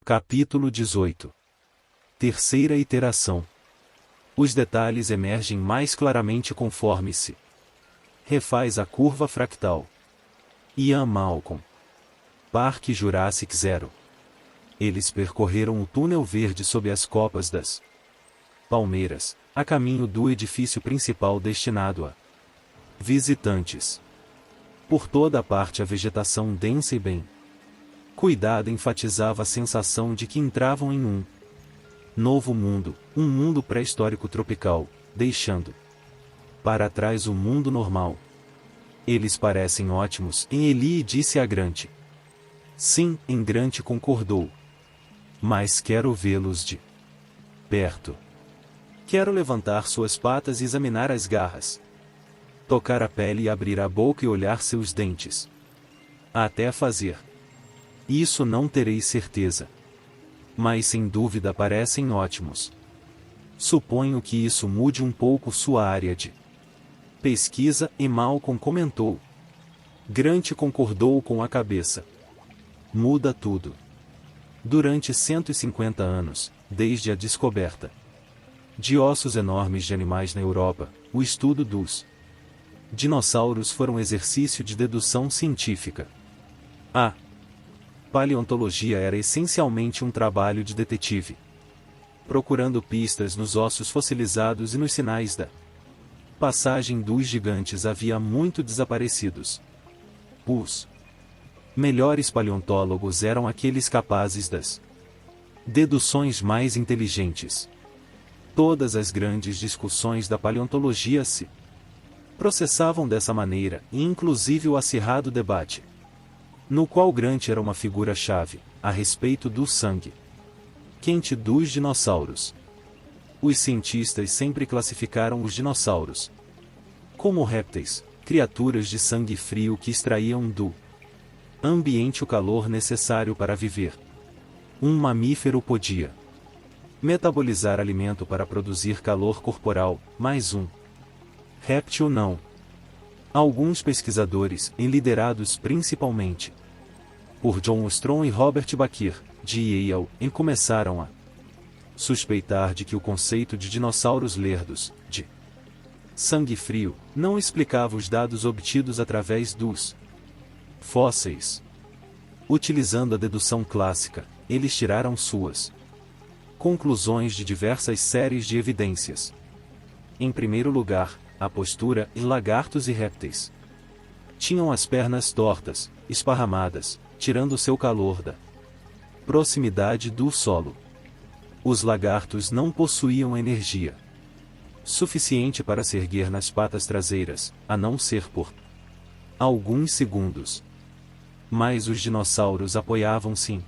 Capítulo 18. Terceira iteração. Os detalhes emergem mais claramente conforme se refaz a curva fractal. Ian Malcolm. Parque Jurássico Zero. Eles percorreram o túnel verde sob as copas das palmeiras, a caminho do edifício principal destinado a visitantes. Por toda a parte a vegetação densa e bem cuidada enfatizava a sensação de que entravam em um novo mundo, um mundo pré-histórico tropical, deixando para trás o mundo normal. Eles parecem ótimos, Eli disse a Grant. Sim, Grant concordou. Mas quero vê-los de perto. Quero levantar suas patas e examinar as garras. Tocar a pele e abrir a boca e olhar seus dentes. Até fazer isso não terei certeza. Mas sem dúvida parecem ótimos. Suponho que isso mude um pouco sua área de pesquisa, e Malcolm comentou. Grant concordou com a cabeça. Muda tudo. Durante 150 anos, desde a descoberta de ossos enormes de animais na Europa, o estudo dos dinossauros foi um exercício de dedução científica. A paleontologia era essencialmente um trabalho de detetive, procurando pistas nos ossos fossilizados e nos sinais da passagem dos gigantes havia muito desaparecidos. Os melhores paleontólogos eram aqueles capazes das deduções mais inteligentes. Todas as grandes discussões da paleontologia se processavam dessa maneira, e inclusive o acirrado debate no qual Grant era uma figura-chave, a respeito do sangue quente dos dinossauros. Os cientistas sempre classificaram os dinossauros como répteis, criaturas de sangue frio que extraíam do ambiente o calor necessário para viver. Um mamífero podia metabolizar alimento para produzir calor corporal, mas um réptil não. Alguns pesquisadores, liderados principalmente por John Ostrom e Robert Bakir, de Yale, começaram a suspeitar de que o conceito de dinossauros lerdos, de sangue frio, não explicava os dados obtidos através dos fósseis. Utilizando a dedução clássica, eles tiraram suas conclusões de diversas séries de evidências. Em primeiro lugar, a postura, lagartos e répteis tinham as pernas tortas, esparramadas, tirando seu calor da proximidade do solo. Os lagartos não possuíam energia suficiente para se erguer nas patas traseiras, a não ser por alguns segundos. Mas os dinossauros apoiavam-se em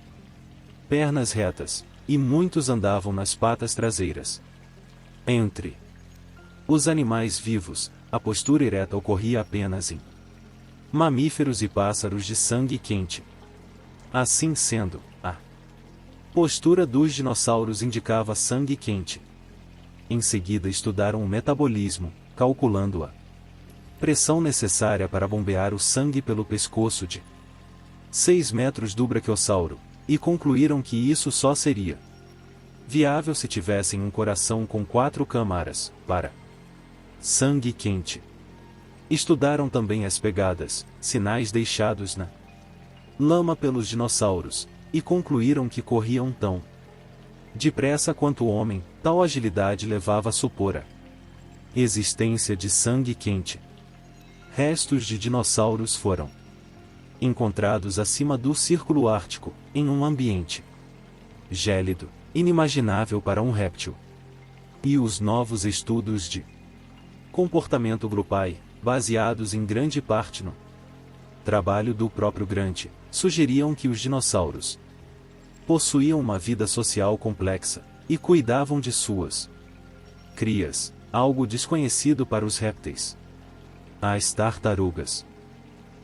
pernas retas, e muitos andavam nas patas traseiras. Entre os animais vivos, a postura ereta ocorria apenas em mamíferos e pássaros de sangue quente. Assim sendo, a postura dos dinossauros indicava sangue quente. Em seguida estudaram o metabolismo, calculando a pressão necessária para bombear o sangue pelo pescoço de 6 metros do braquiossauro, e concluíram que isso só seria viável se tivessem um coração com 4 câmaras, para sangue quente. Estudaram também as pegadas, sinais deixados na lama pelos dinossauros, e concluíram que corriam tão depressa quanto o homem. Tal agilidade levava a supor a existência de sangue quente. Restos de dinossauros foram encontrados acima do Círculo Ártico, em um ambiente gélido, inimaginável para um réptil. E os novos estudos de comportamento grupal, baseados em grande parte no trabalho do próprio Grant, sugeriam que os dinossauros possuíam uma vida social complexa, e cuidavam de suas crias, algo desconhecido para os répteis. As tartarugas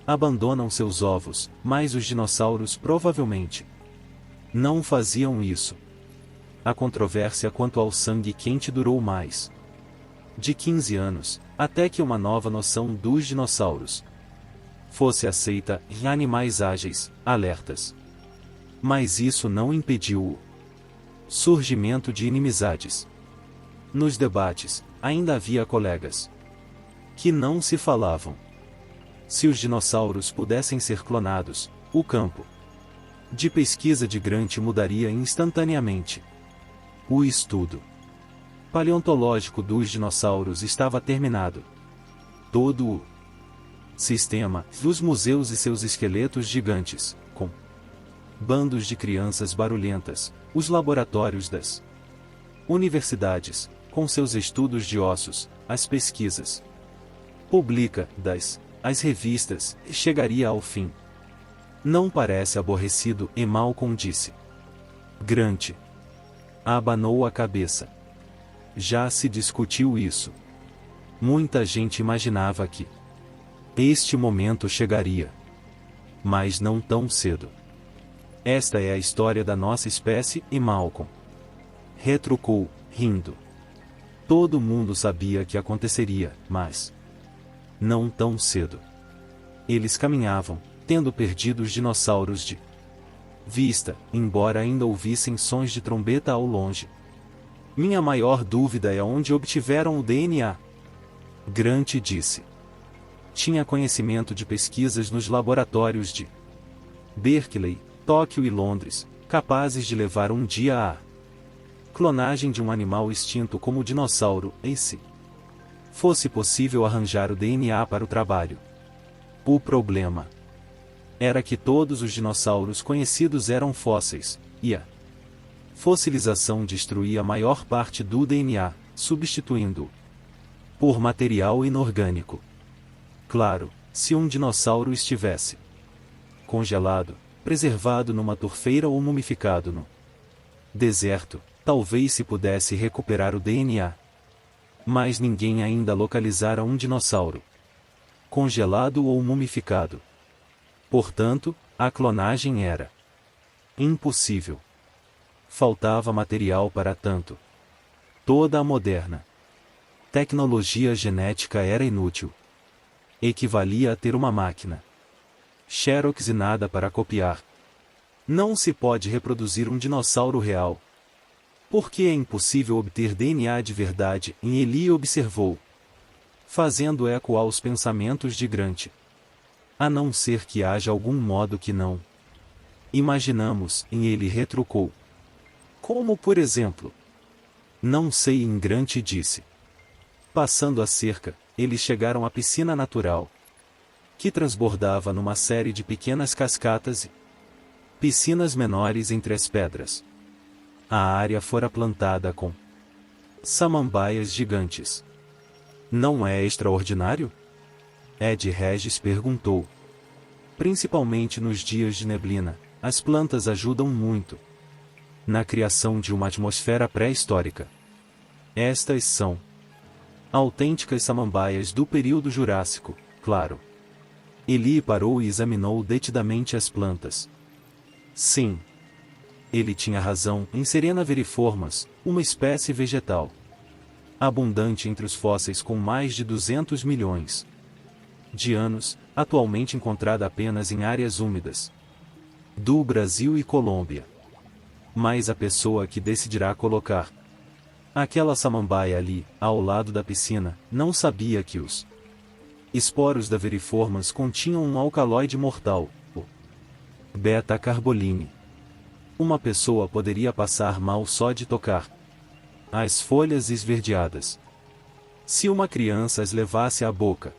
abandonam seus ovos, mas os dinossauros provavelmente não faziam isso. A controvérsia quanto ao sangue quente durou mais de 15 anos, até que uma nova noção dos dinossauros fosse aceita em animais ágeis, alertas, Mas isso não impediu o surgimento de inimizades. Nos debates, ainda havia colegas que não se falavam. Se os dinossauros pudessem ser clonados, o campo de pesquisa de Grant mudaria instantaneamente. O estudo paleontológico dos dinossauros estava terminado. Todo o sistema dos museus e seus esqueletos gigantes, com bandos de crianças barulhentas, os laboratórios das universidades, com seus estudos de ossos, as pesquisas as revistas, chegaria ao fim. Não parece aborrecido, e Malcolm disse. Grant abanou a cabeça. Já se discutiu isso. Muita gente imaginava que este momento chegaria. Mas não tão cedo. Esta é a história da nossa espécie, e Malcolm retrucou, rindo. Todo mundo sabia que aconteceria, mas não tão cedo. Eles caminhavam, tendo perdido os dinossauros de vista, embora ainda ouvissem sons de trombeta ao longe. Minha maior dúvida é onde obtiveram o DNA. Grant disse. Tinha conhecimento de pesquisas nos laboratórios de Berkeley, Tóquio e Londres, capazes de levar um dia à clonagem de um animal extinto como o dinossauro, e se fosse possível arranjar o DNA para o trabalho. O problema era que todos os dinossauros conhecidos eram fósseis, e a fossilização destruía a maior parte do DNA, substituindo-o por material inorgânico. Claro, se um dinossauro estivesse congelado, preservado numa turfeira ou mumificado no deserto, talvez se pudesse recuperar o DNA. Mas ninguém ainda localizara um dinossauro congelado ou mumificado. Portanto, a clonagem era impossível. Faltava material para tanto. Toda a moderna tecnologia genética era inútil. Equivalia a ter uma máquina Xerox e nada para copiar. Não se pode reproduzir um dinossauro real. Porque é impossível obter DNA de verdade, e Eli observou, fazendo eco aos pensamentos de Grant. A não ser que haja algum modo que não imaginamos, e ele retrucou. Como por exemplo? Não sei, Grant disse. Passando a cerca, eles chegaram à piscina natural, que transbordava numa série de pequenas cascatas e piscinas menores entre as pedras. A área fora plantada com samambaias gigantes. Não é extraordinário? Ed Regis perguntou. Principalmente nos dias de neblina, as plantas ajudam muito na criação de uma atmosfera pré-histórica. Estas são autênticas samambaias do período Jurássico, claro. Eli parou e examinou detidamente as plantas. Sim. Ele tinha razão, em Serena veriformas, uma espécie vegetal abundante entre os fósseis com mais de 200 milhões de anos, atualmente encontrada apenas em áreas úmidas do Brasil e Colômbia. Mas a pessoa que decidirá colocar aquela samambaia ali, ao lado da piscina, não sabia que os esporos da veriformas continham um alcaloide mortal, o beta-carboline. Uma pessoa poderia passar mal só de tocar as folhas esverdeadas. Se uma criança as levasse à boca,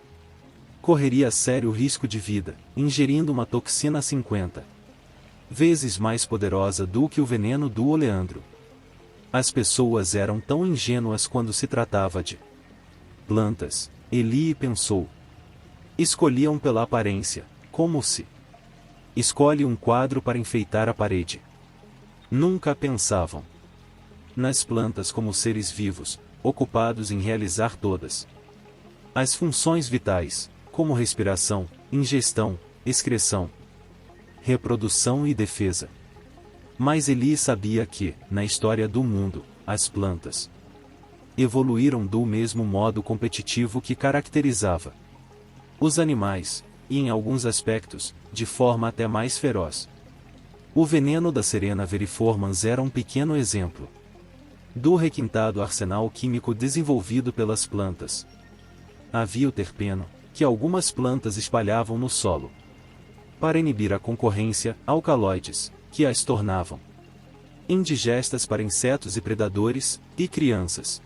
correria sério risco de vida, ingerindo uma toxina 50 vezes mais poderosa do que o veneno do oleandro. As pessoas eram tão ingênuas quando se tratava de plantas, Eli pensou. Escolhiam pela aparência, como se escolhe um quadro para enfeitar a parede. Nunca pensavam nas plantas como seres vivos, ocupados em realizar todas as funções vitais, como respiração, ingestão, excreção, reprodução e defesa. Mas Eli sabia que, na história do mundo, as plantas evoluíram do mesmo modo competitivo que caracterizava os animais, e em alguns aspectos, de forma até mais feroz. O veneno da Serena veriformans era um pequeno exemplo do requintado arsenal químico desenvolvido pelas plantas. Havia o terpeno, que algumas plantas espalhavam no solo para inibir a concorrência, alcaloides, que as tornavam indigestas para insetos e predadores, e crianças.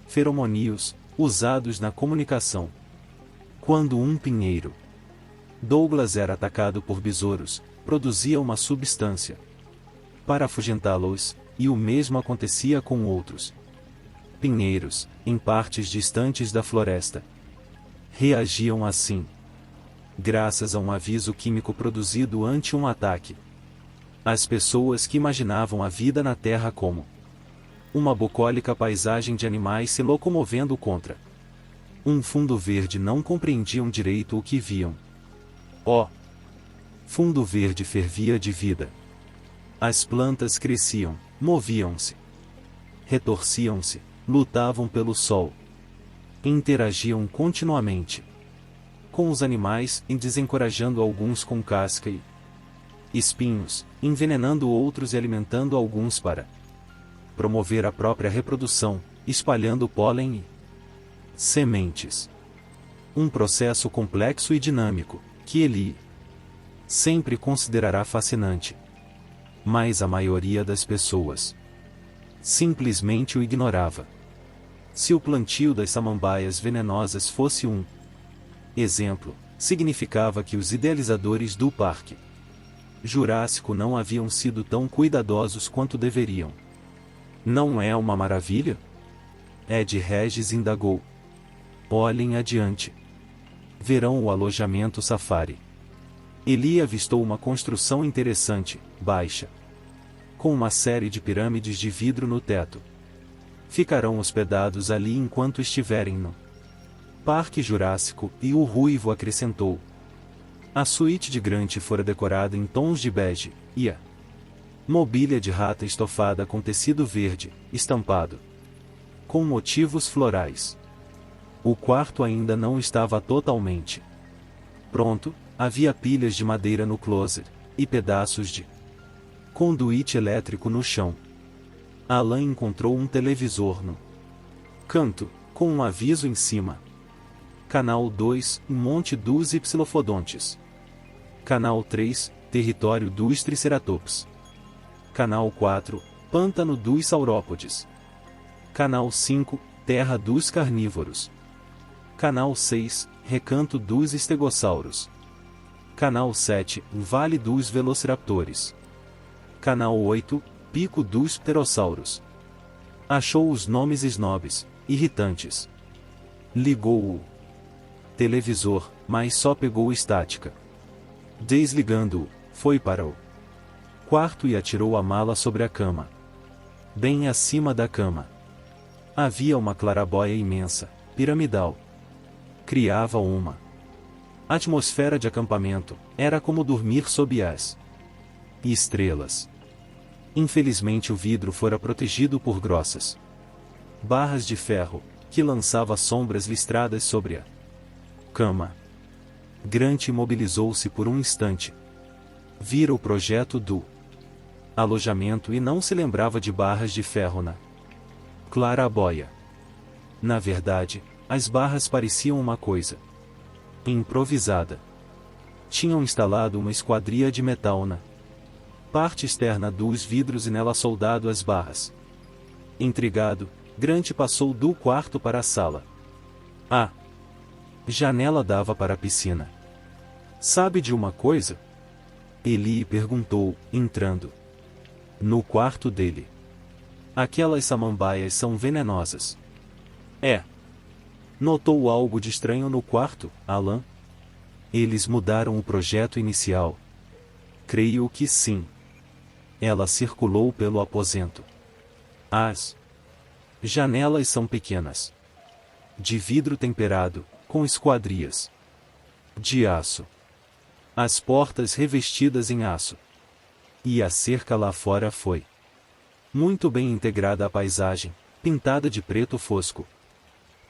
Feromônios, usados na comunicação. Quando um pinheiro Douglas era atacado por besouros, produzia uma substância para afugentá-los, e o mesmo acontecia com outros pinheiros, em partes distantes da floresta. Reagiam assim, graças a um aviso químico produzido ante um ataque. As pessoas que imaginavam a vida na Terra como uma bucólica paisagem de animais se locomovendo contra um fundo verde não compreendiam direito o que viam. O fundo verde fervia de vida. As plantas cresciam, moviam-se, retorciam-se, lutavam pelo sol. Interagiam continuamente com os animais e desencorajando alguns com casca e espinhos, envenenando outros e alimentando alguns para promover a própria reprodução, espalhando pólen e sementes. Um processo complexo e dinâmico, que ele sempre considerará fascinante. Mas a maioria das pessoas simplesmente o ignorava. Se o plantio das samambaias venenosas fosse um exemplo, significava que os idealizadores do Parque Jurássico não haviam sido tão cuidadosos quanto deveriam. Não é uma maravilha? Ed Regis indagou. Olhem adiante. Verão o alojamento safari. Eli avistou uma construção interessante, baixa, com uma série de pirâmides de vidro no teto. Ficarão hospedados ali enquanto estiverem no Parque Jurássico, e o ruivo acrescentou. A suíte de Grant fora decorada em tons de bege, e a mobília de rata estofada com tecido verde, estampado com motivos florais. O quarto ainda não estava totalmente pronto, havia pilhas de madeira no closet, e pedaços de conduíte elétrico no chão. Alan encontrou um televisor no canto, com um aviso em cima. Canal 2, Monte dos Ipsilofodontes. Canal 3, Território dos Triceratops. Canal 4, Pântano dos Saurópodes. Canal 5, Terra dos Carnívoros. Canal 6, Recanto dos Estegossauros. Canal 7, Vale dos Velociraptores. Canal 8, Pico dos Pterossauros. Achou os nomes snobs, irritantes. Ligou o televisor, mas só pegou estática. Desligando-o, foi para o quarto e atirou a mala sobre a cama. Bem acima da cama havia uma clarabóia imensa, piramidal. Criava uma atmosfera de acampamento, era como dormir sob as estrelas. Infelizmente o vidro fora protegido por grossas barras de ferro, que lançava sombras listradas sobre a cama. Grant imobilizou-se por um instante. Vira o projeto do alojamento e não se lembrava de barras de ferro na clarabóia. Na verdade, as barras pareciam uma coisa improvisada. Tinham instalado uma esquadria de metal na parte externa dos vidros e nela soldado as barras. Intrigado, Grant passou do quarto para a sala. A janela dava para a piscina. Sabe de uma coisa? Eli perguntou, entrando no quarto dele. Aquelas samambaias são venenosas. É. Notou algo de estranho no quarto, Alan? Eles mudaram o projeto inicial. Creio que sim. Ela circulou pelo aposento. As janelas são pequenas, de vidro temperado, com esquadrias de aço. As portas revestidas em aço. E a cerca lá fora foi muito bem integrada à paisagem, pintada de preto fosco,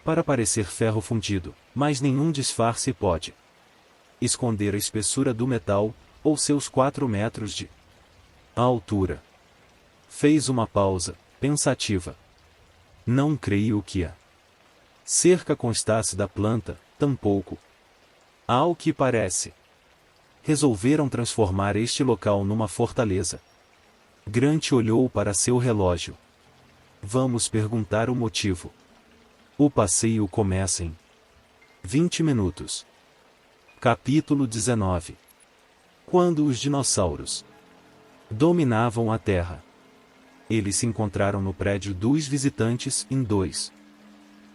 para parecer ferro fundido, mas nenhum disfarce pode esconder a espessura do metal, ou seus 4 metros de A altura. Fez uma pausa, pensativa. Não creio que a cerca constasse da planta, tampouco. Ao que parece, resolveram transformar este local numa fortaleza. Grant olhou para seu relógio. Vamos perguntar o motivo. O passeio começa em 20 minutos. Capítulo 19. Quando os dinossauros dominavam a Terra. Eles se encontraram no prédio dos visitantes em 2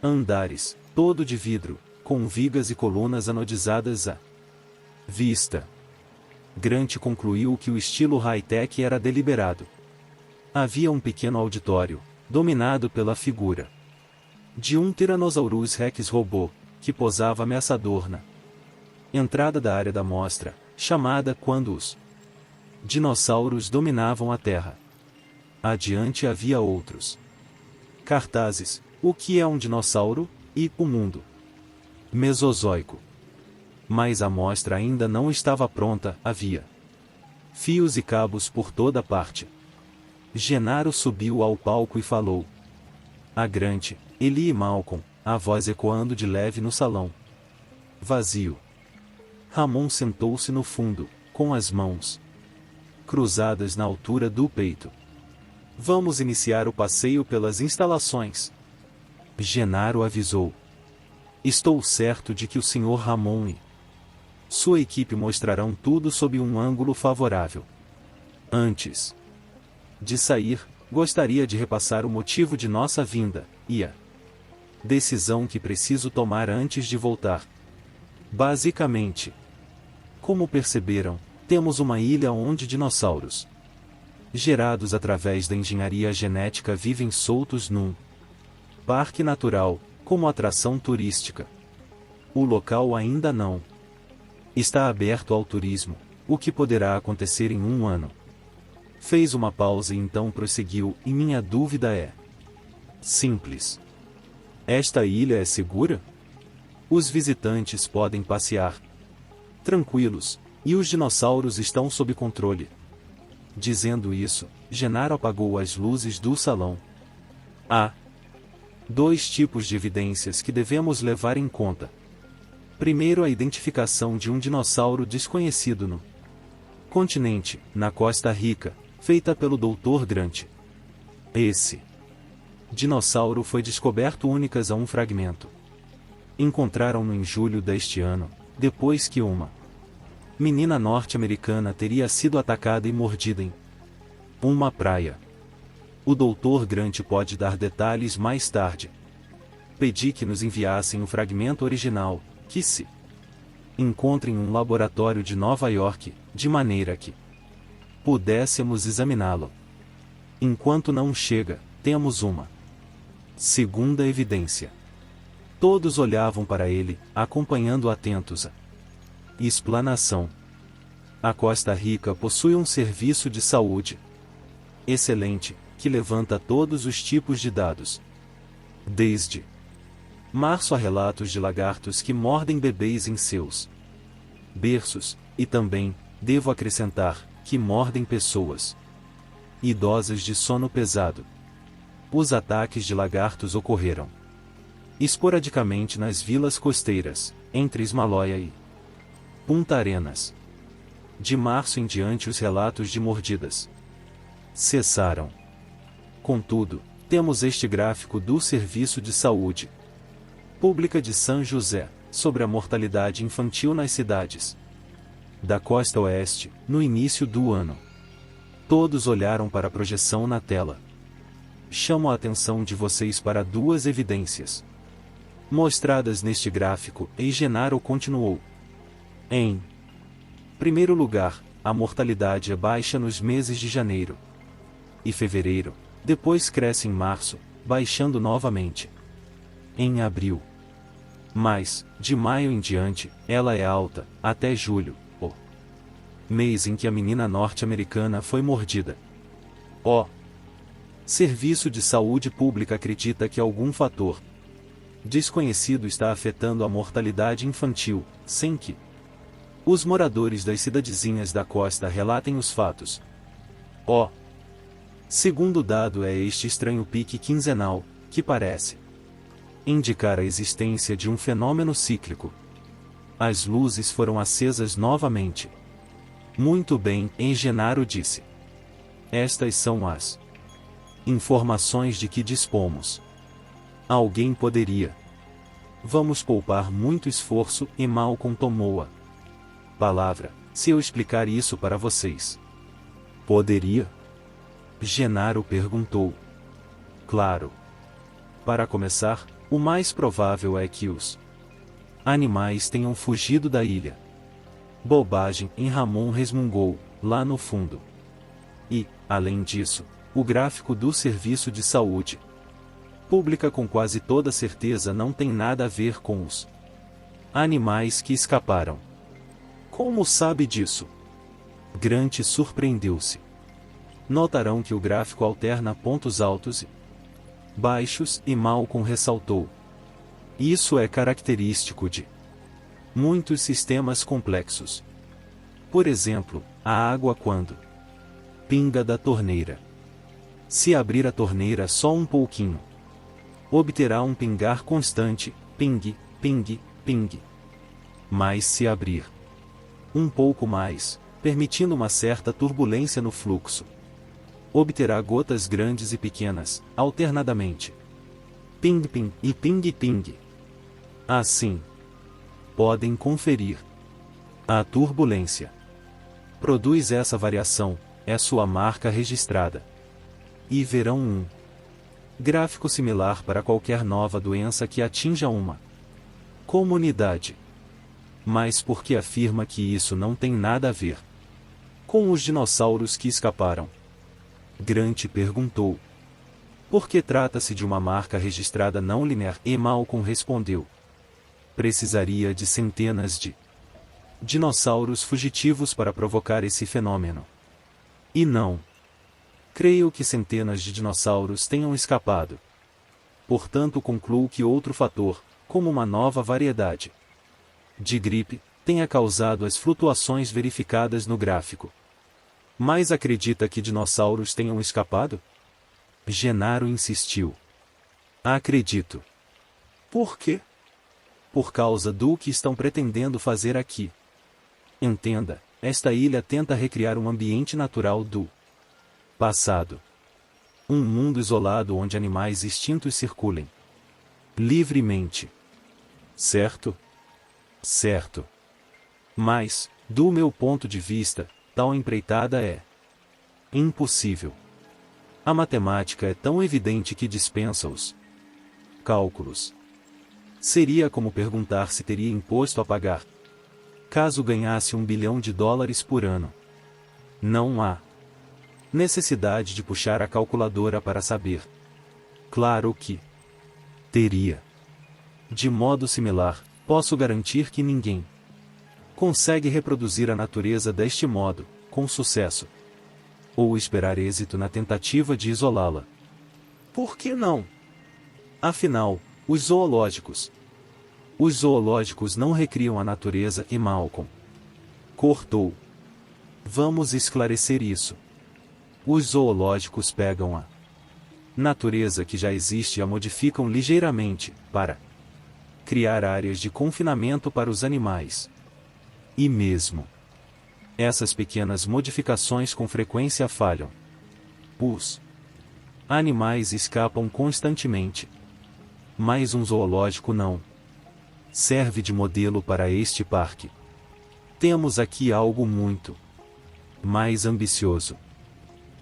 andares, todo de vidro, com vigas e colunas anodizadas à vista. Grant concluiu que o estilo high-tech era deliberado. Havia um pequeno auditório, dominado pela figura de um Tyrannosaurus Rex robô, que posava ameaçador na entrada da área da mostra, chamada Quando os dinossauros dominavam a Terra. Adiante havia outros cartazes: O que é um dinossauro? E o mundo Mesozoico. Mas a mostra ainda não estava pronta, havia fios e cabos por toda parte. Gennaro subiu ao palco e falou a Grant, Eli e Malcolm, a voz ecoando de leve no salão vazio. Ramon sentou-se no fundo, com as mãos cruzadas na altura do peito. Vamos iniciar o passeio pelas instalações. Gennaro avisou. Estou certo de que o Sr. Ramon e sua equipe mostrarão tudo sob um ângulo favorável. Antes de sair, gostaria de repassar o motivo de nossa vinda, e a decisão que preciso tomar antes de voltar. Basicamente, como perceberam, temos uma ilha onde dinossauros, gerados através da engenharia genética, vivem soltos num parque natural, como atração turística. O local ainda não está aberto ao turismo, o que poderá acontecer em 1 ano. Fez uma pausa e então prosseguiu, e minha dúvida é simples. Esta ilha é segura? Os visitantes podem passear tranquilos, e os dinossauros estão sob controle. Dizendo isso, Gennaro apagou as luzes do salão. Há 2 tipos de evidências que devemos levar em conta. Primeiro, a identificação de um dinossauro desconhecido no continente, na Costa Rica, feita pelo Dr. Grant. Esse dinossauro foi descoberto únicas a um fragmento. Encontraram-no em julho deste ano, depois que uma menina norte-americana teria sido atacada e mordida em uma praia. O Dr. Grant pode dar detalhes mais tarde. Pedi que nos enviassem o fragmento original, que se encontra em um laboratório de Nova York, de maneira que pudéssemos examiná-lo. Enquanto não chega, temos uma segunda evidência. Todos olhavam para ele, acompanhando atentos a explanação. A Costa Rica possui um serviço de saúde excelente, que levanta todos os tipos de dados. Desde março há relatos de lagartos que mordem bebês em seus berços, e também, devo acrescentar, que mordem pessoas idosas de sono pesado. Os ataques de lagartos ocorreram esporadicamente nas vilas costeiras, entre Ismaloia e Punta Arenas. De março em diante os relatos de mordidas cessaram. Contudo, temos este gráfico do Serviço de Saúde Pública de São José, sobre a mortalidade infantil nas cidades da costa oeste, no início do ano. Todos olharam para a projeção na tela. Chamo a atenção de vocês para 2 evidências mostradas neste gráfico, e Gennaro continuou. Em primeiro lugar, a mortalidade é baixa nos meses de janeiro e fevereiro, depois cresce em março, baixando novamente em abril. Mas, de maio em diante, ela é alta, até julho, o mês em que a menina norte-americana foi mordida. O Serviço de Saúde Pública acredita que algum fator desconhecido está afetando a mortalidade infantil, sem que os moradores das cidadezinhas da costa relatem os fatos. Ó. Segundo dado é este estranho pique quinzenal, que parece indicar a existência de um fenômeno cíclico. As luzes foram acesas novamente. Muito bem, Genaro disse. Estas são as informações de que dispomos. Alguém poderia. Vamos poupar muito esforço, e Malcolm tomou a palavra. Se eu explicar isso para vocês. Poderia? Genaro perguntou. Claro. Para começar, o mais provável é que os animais tenham fugido da ilha. Bobagem, Ramon resmungou, lá no fundo. E, além disso, o gráfico do Serviço de Saúde Pública com quase toda certeza não tem nada a ver com os animais que escaparam. Como sabe disso? Grant surpreendeu-se. Notarão que o gráfico alterna pontos altos e baixos, e Malcolm ressaltou. Isso é característico de muitos sistemas complexos. Por exemplo, a água quando pinga da torneira. Se abrir a torneira só um pouquinho, obterá um pingar constante, ping, ping, ping. Mas se abrir um pouco mais, permitindo uma certa turbulência no fluxo, obterá gotas grandes e pequenas, alternadamente. Ping, ping e ping, ping. Assim, podem conferir. A turbulência produz essa variação, é sua marca registrada. E verão um gráfico similar para qualquer nova doença que atinja uma comunidade. Mas por que afirma que isso não tem nada a ver com os dinossauros que escaparam? Grant perguntou. Porque trata-se de uma marca registrada não linear, e Malcolm respondeu. Precisaria de centenas de dinossauros fugitivos para provocar esse fenômeno. E não. Creio que centenas de dinossauros tenham escapado. Portanto, concluo que outro fator, como uma nova variedade de gripe, tenha causado as flutuações verificadas no gráfico. Mas acredita que dinossauros tenham escapado? Genaro insistiu. Acredito. Por quê? Por causa do que estão pretendendo fazer aqui. Entenda, esta ilha tenta recriar um ambiente natural do passado. Um mundo isolado onde animais extintos circulem livremente. Certo? Certo. Mas, do meu ponto de vista, tal empreitada é impossível. A matemática é tão evidente que dispensa os cálculos. Seria como perguntar se teria imposto a pagar caso ganhasse $1 bilhão por ano. Não há necessidade de puxar a calculadora para saber. Claro que teria. De modo similar, posso garantir que ninguém consegue reproduzir a natureza deste modo, com sucesso. Ou esperar êxito na tentativa de isolá-la. Por que não? Afinal, os zoológicos não recriam a natureza, e Malcolm cortou. Vamos esclarecer isso. Os zoológicos pegam a natureza que já existe e a modificam ligeiramente, para criar áreas de confinamento para os animais. E mesmo essas pequenas modificações com frequência falham. Os animais escapam constantemente. Mas um zoológico não serve de modelo para este parque. Temos aqui algo muito mais ambicioso.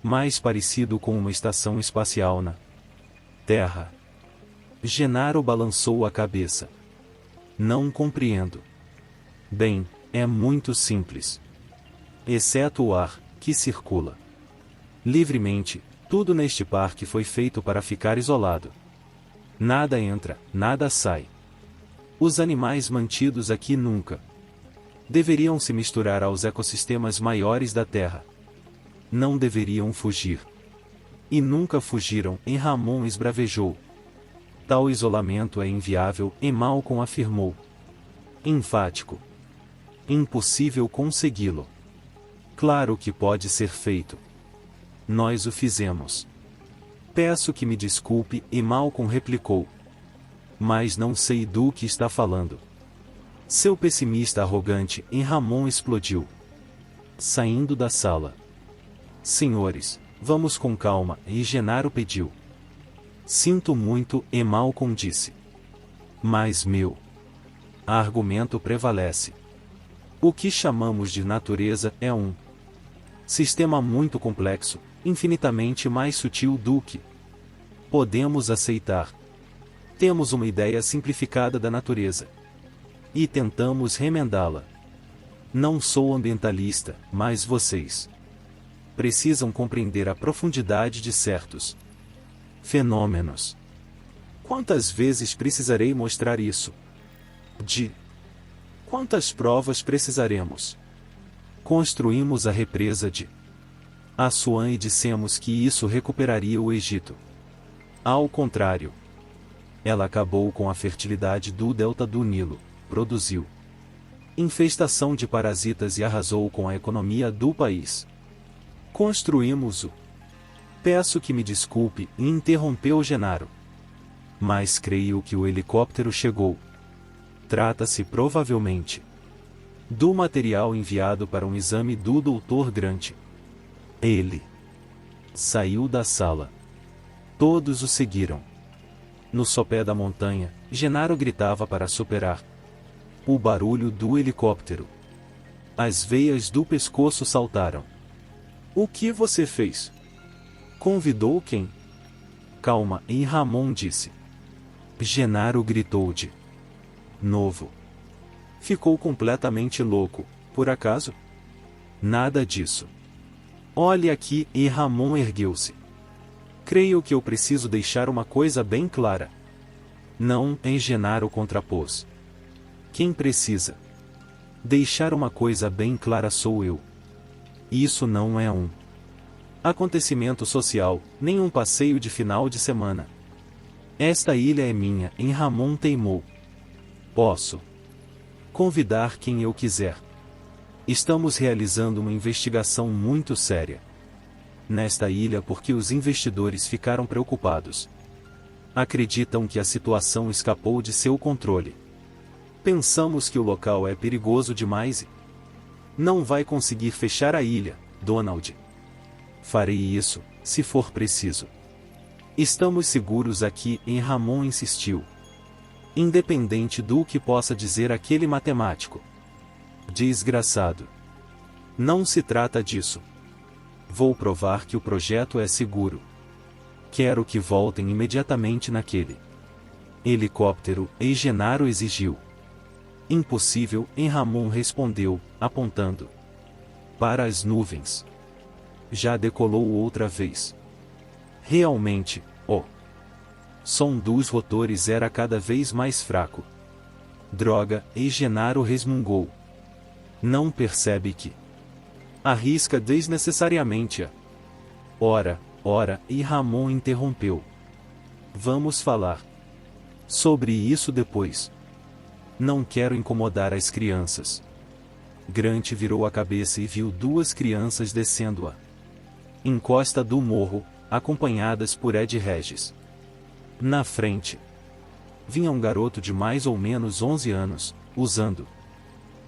Mais parecido com uma estação espacial na Terra. Genaro balançou a cabeça. Não compreendo. Bem, é muito simples. Exceto o ar, que circula livremente, tudo neste parque foi feito para ficar isolado. Nada entra, nada sai. Os animais mantidos aqui nunca deveriam se misturar aos ecossistemas maiores da Terra. Não deveriam fugir. E nunca fugiram, e Ramon esbravejou. Tal isolamento é inviável, e Malcolm afirmou. Enfático. Impossível consegui-lo. Claro que pode ser feito. Nós o fizemos. Peço que me desculpe, e Malcolm replicou. Mas não sei do que está falando. Seu pessimista arrogante em Ramon explodiu. Saindo da sala. Senhores, vamos com calma, e Genaro pediu. Sinto muito, e Malcolm disse. Mas meu argumento prevalece. O que chamamos de natureza é um sistema muito complexo, infinitamente mais sutil do que podemos aceitar. Temos uma ideia simplificada da natureza e tentamos remendá-la. Não sou ambientalista, mas vocês precisam compreender a profundidade de certos fenômenos. Quantas vezes precisarei mostrar isso? Quantas provas precisaremos? Construímos a represa de Assuã e dissemos que isso recuperaria o Egito. Ao contrário, ela acabou com a fertilidade do delta do Nilo, produziu infestação de parasitas e arrasou com a economia do país. Construímos-o. Peço que me desculpe, interrompeu Genaro. Mas creio que o helicóptero chegou. Trata-se provavelmente do material enviado para um exame do Dr. Grant. Ele saiu da sala. Todos o seguiram. No sopé da montanha, Genaro gritava para superar o barulho do helicóptero. As veias do pescoço saltaram. O que você fez? Convidou quem? Calma, e Ramon disse. Genaro gritou de novo. Ficou completamente louco, por acaso? Nada disso. Olhe aqui, e Ramon ergueu-se. Creio que eu preciso deixar uma coisa bem clara. Não, em Genaro contrapôs. Quem precisa deixar uma coisa bem clara sou eu. Isso não é um acontecimento social, nem um passeio de final de semana. Esta ilha é minha, em Ramon teimou. Posso convidar quem eu quiser. Estamos realizando uma investigação muito séria nesta ilha porque os investidores ficaram preocupados. Acreditam que a situação escapou de seu controle. Pensamos que o local é perigoso demais e não vai conseguir fechar a ilha, Donald. Farei isso, se for preciso. Estamos seguros aqui, em Ramon insistiu. Independente do que possa dizer aquele matemático. Desgraçado. Não se trata disso. Vou provar que o projeto é seguro. Quero que voltem imediatamente naquele helicóptero, e Genaro exigiu. Impossível, em Ramon respondeu, apontando para as nuvens. Já decolou outra vez. Realmente, o som dos rotores era cada vez mais fraco. Droga, e Genaro resmungou. Não percebe que arrisca desnecessariamente a ora, e Ramon interrompeu. Vamos falar sobre isso depois. Não quero incomodar as crianças. Grant virou a cabeça e viu duas crianças descendo a encosta do morro, acompanhadas por Ed Regis. Na frente vinha um garoto de mais ou menos 11 anos, usando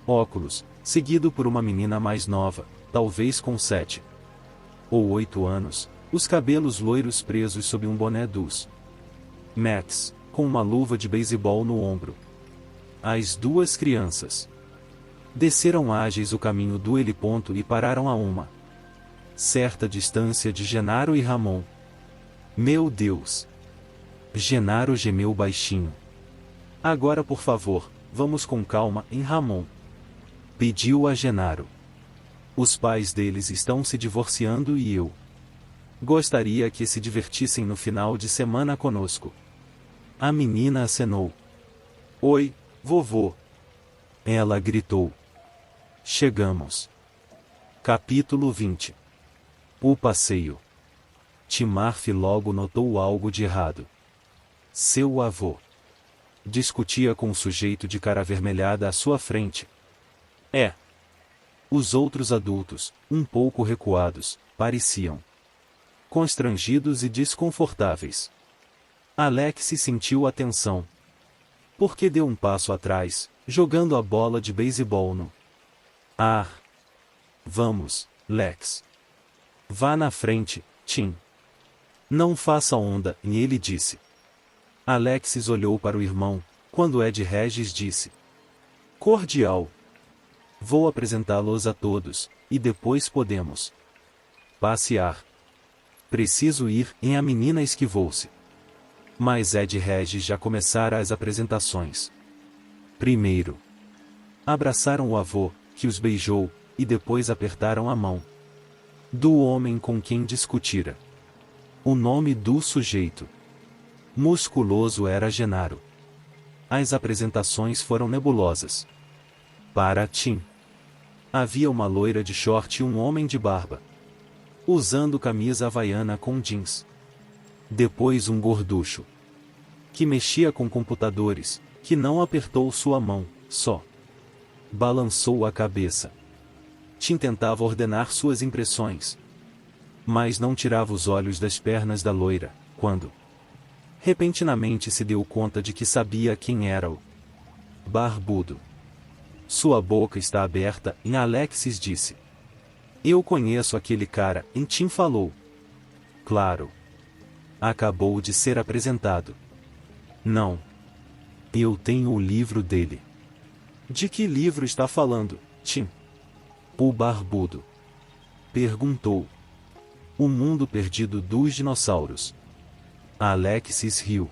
óculos, seguido por uma menina mais nova, talvez com 7 ou 8 anos, os cabelos loiros presos sob um boné dos Mets, com uma luva de beisebol no ombro. As duas crianças desceram ágeis o caminho do heliponto e pararam a uma certa distância de Genaro e Ramon. Meu Deus! Genaro gemeu baixinho. Agora por favor, vamos com calma, em Ramon pediu a Genaro. Os pais deles estão se divorciando e eu gostaria que se divertissem no final de semana conosco. A menina acenou. Oi, vovô! Ela gritou. Chegamos. Capítulo 20. O passeio. Tim Murphy logo notou algo de errado. Seu avô discutia com um sujeito de cara avermelhada à sua frente. Os outros adultos, um pouco recuados, pareciam constrangidos e desconfortáveis. Alex sentiu a tensão. Porque deu um passo atrás, jogando a bola de beisebol no ar. Vamos, Lex. Vá na frente, Tim. Não faça onda, e ele disse. Alexis olhou para o irmão, quando Ed Regis disse. Cordial. Vou apresentá-los a todos, e depois podemos passear. Preciso ir, e a menina esquivou-se. Mas Ed Regis já começara as apresentações. Primeiro, abraçaram o avô, que os beijou, e depois apertaram a mão do homem com quem discutira. O nome do sujeito musculoso era Genaro. As apresentações foram nebulosas. Para Tim, havia uma loira de short e um homem de barba, usando camisa havaiana com jeans. Depois um gorducho, que mexia com computadores, que não apertou sua mão, só balançou a cabeça. Tim tentava ordenar suas impressões, mas não tirava os olhos das pernas da loira, quando repentinamente se deu conta de que sabia quem era o barbudo. Sua boca está aberta, e Alexis disse. Eu conheço aquele cara, e Tim falou. Claro. Acabou de ser apresentado. Não. Eu tenho o livro dele. De que livro está falando, Tim? O barbudo perguntou. O mundo perdido dos dinossauros. Alexis riu.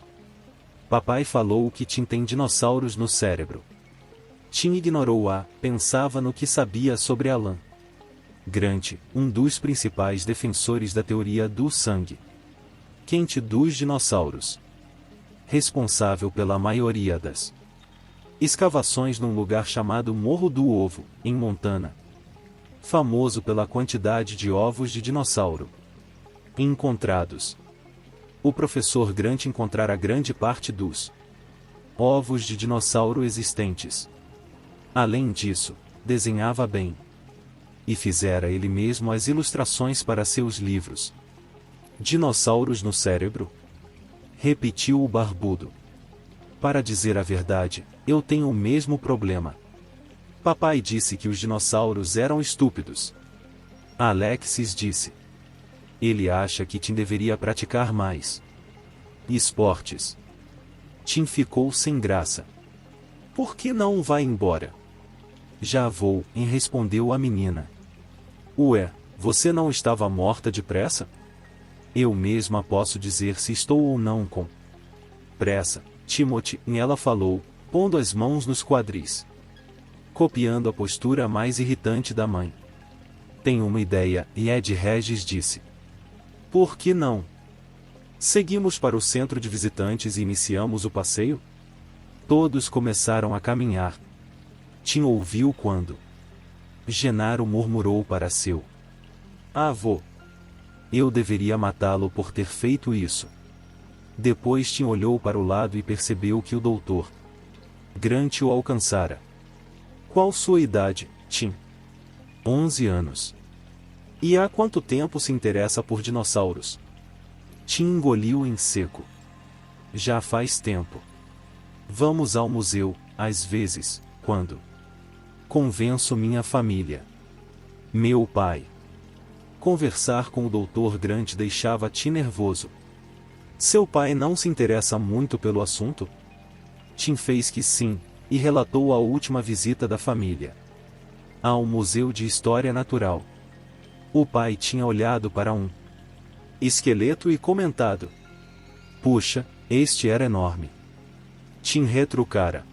Papai falou que Tim tem dinossauros no cérebro. Tim ignorou-a, pensava no que sabia sobre Alan Grant, um dos principais defensores da teoria do sangue quente dos dinossauros, responsável pela maioria das escavações num lugar chamado Morro do Ovo, em Montana, famoso pela quantidade de ovos de dinossauro encontrados. O professor Grant encontrara grande parte dos ovos de dinossauro existentes. Além disso, desenhava bem. E fizera ele mesmo as ilustrações para seus livros. Dinossauros no cérebro? Repetiu o barbudo. Para dizer a verdade, eu tenho o mesmo problema. Papai disse que os dinossauros eram estúpidos. Alexis disse. Ele acha que Tim deveria praticar mais esportes. Tim ficou sem graça. Por que não vai embora? Já vou, respondeu a menina. Ué, você não estava morta depressa? Eu mesma posso dizer se estou ou não com pressa, Timothy, e ela falou, pondo as mãos nos quadris, copiando a postura mais irritante da mãe. Tenho uma ideia, e Ed Regis disse. Por que não? Seguimos para o centro de visitantes e iniciamos o passeio? Todos começaram a caminhar. Tim ouviu quando Genaro murmurou para seu avô. Eu deveria matá-lo por ter feito isso. Depois Tim olhou para o lado e percebeu que o doutor Grant o alcançara. Qual sua idade, Tim? 11 anos. E há quanto tempo se interessa por dinossauros? Tim engoliu em seco. Já faz tempo. Vamos ao museu, às vezes, quando convenço minha família. Meu pai. Conversar com o Dr. Grant deixava Tim nervoso. Seu pai não se interessa muito pelo assunto? Tim fez que sim, e relatou a última visita da família ao Museu de História Natural. O pai tinha olhado para um esqueleto e comentado. Puxa, este era enorme. Tim retrucara.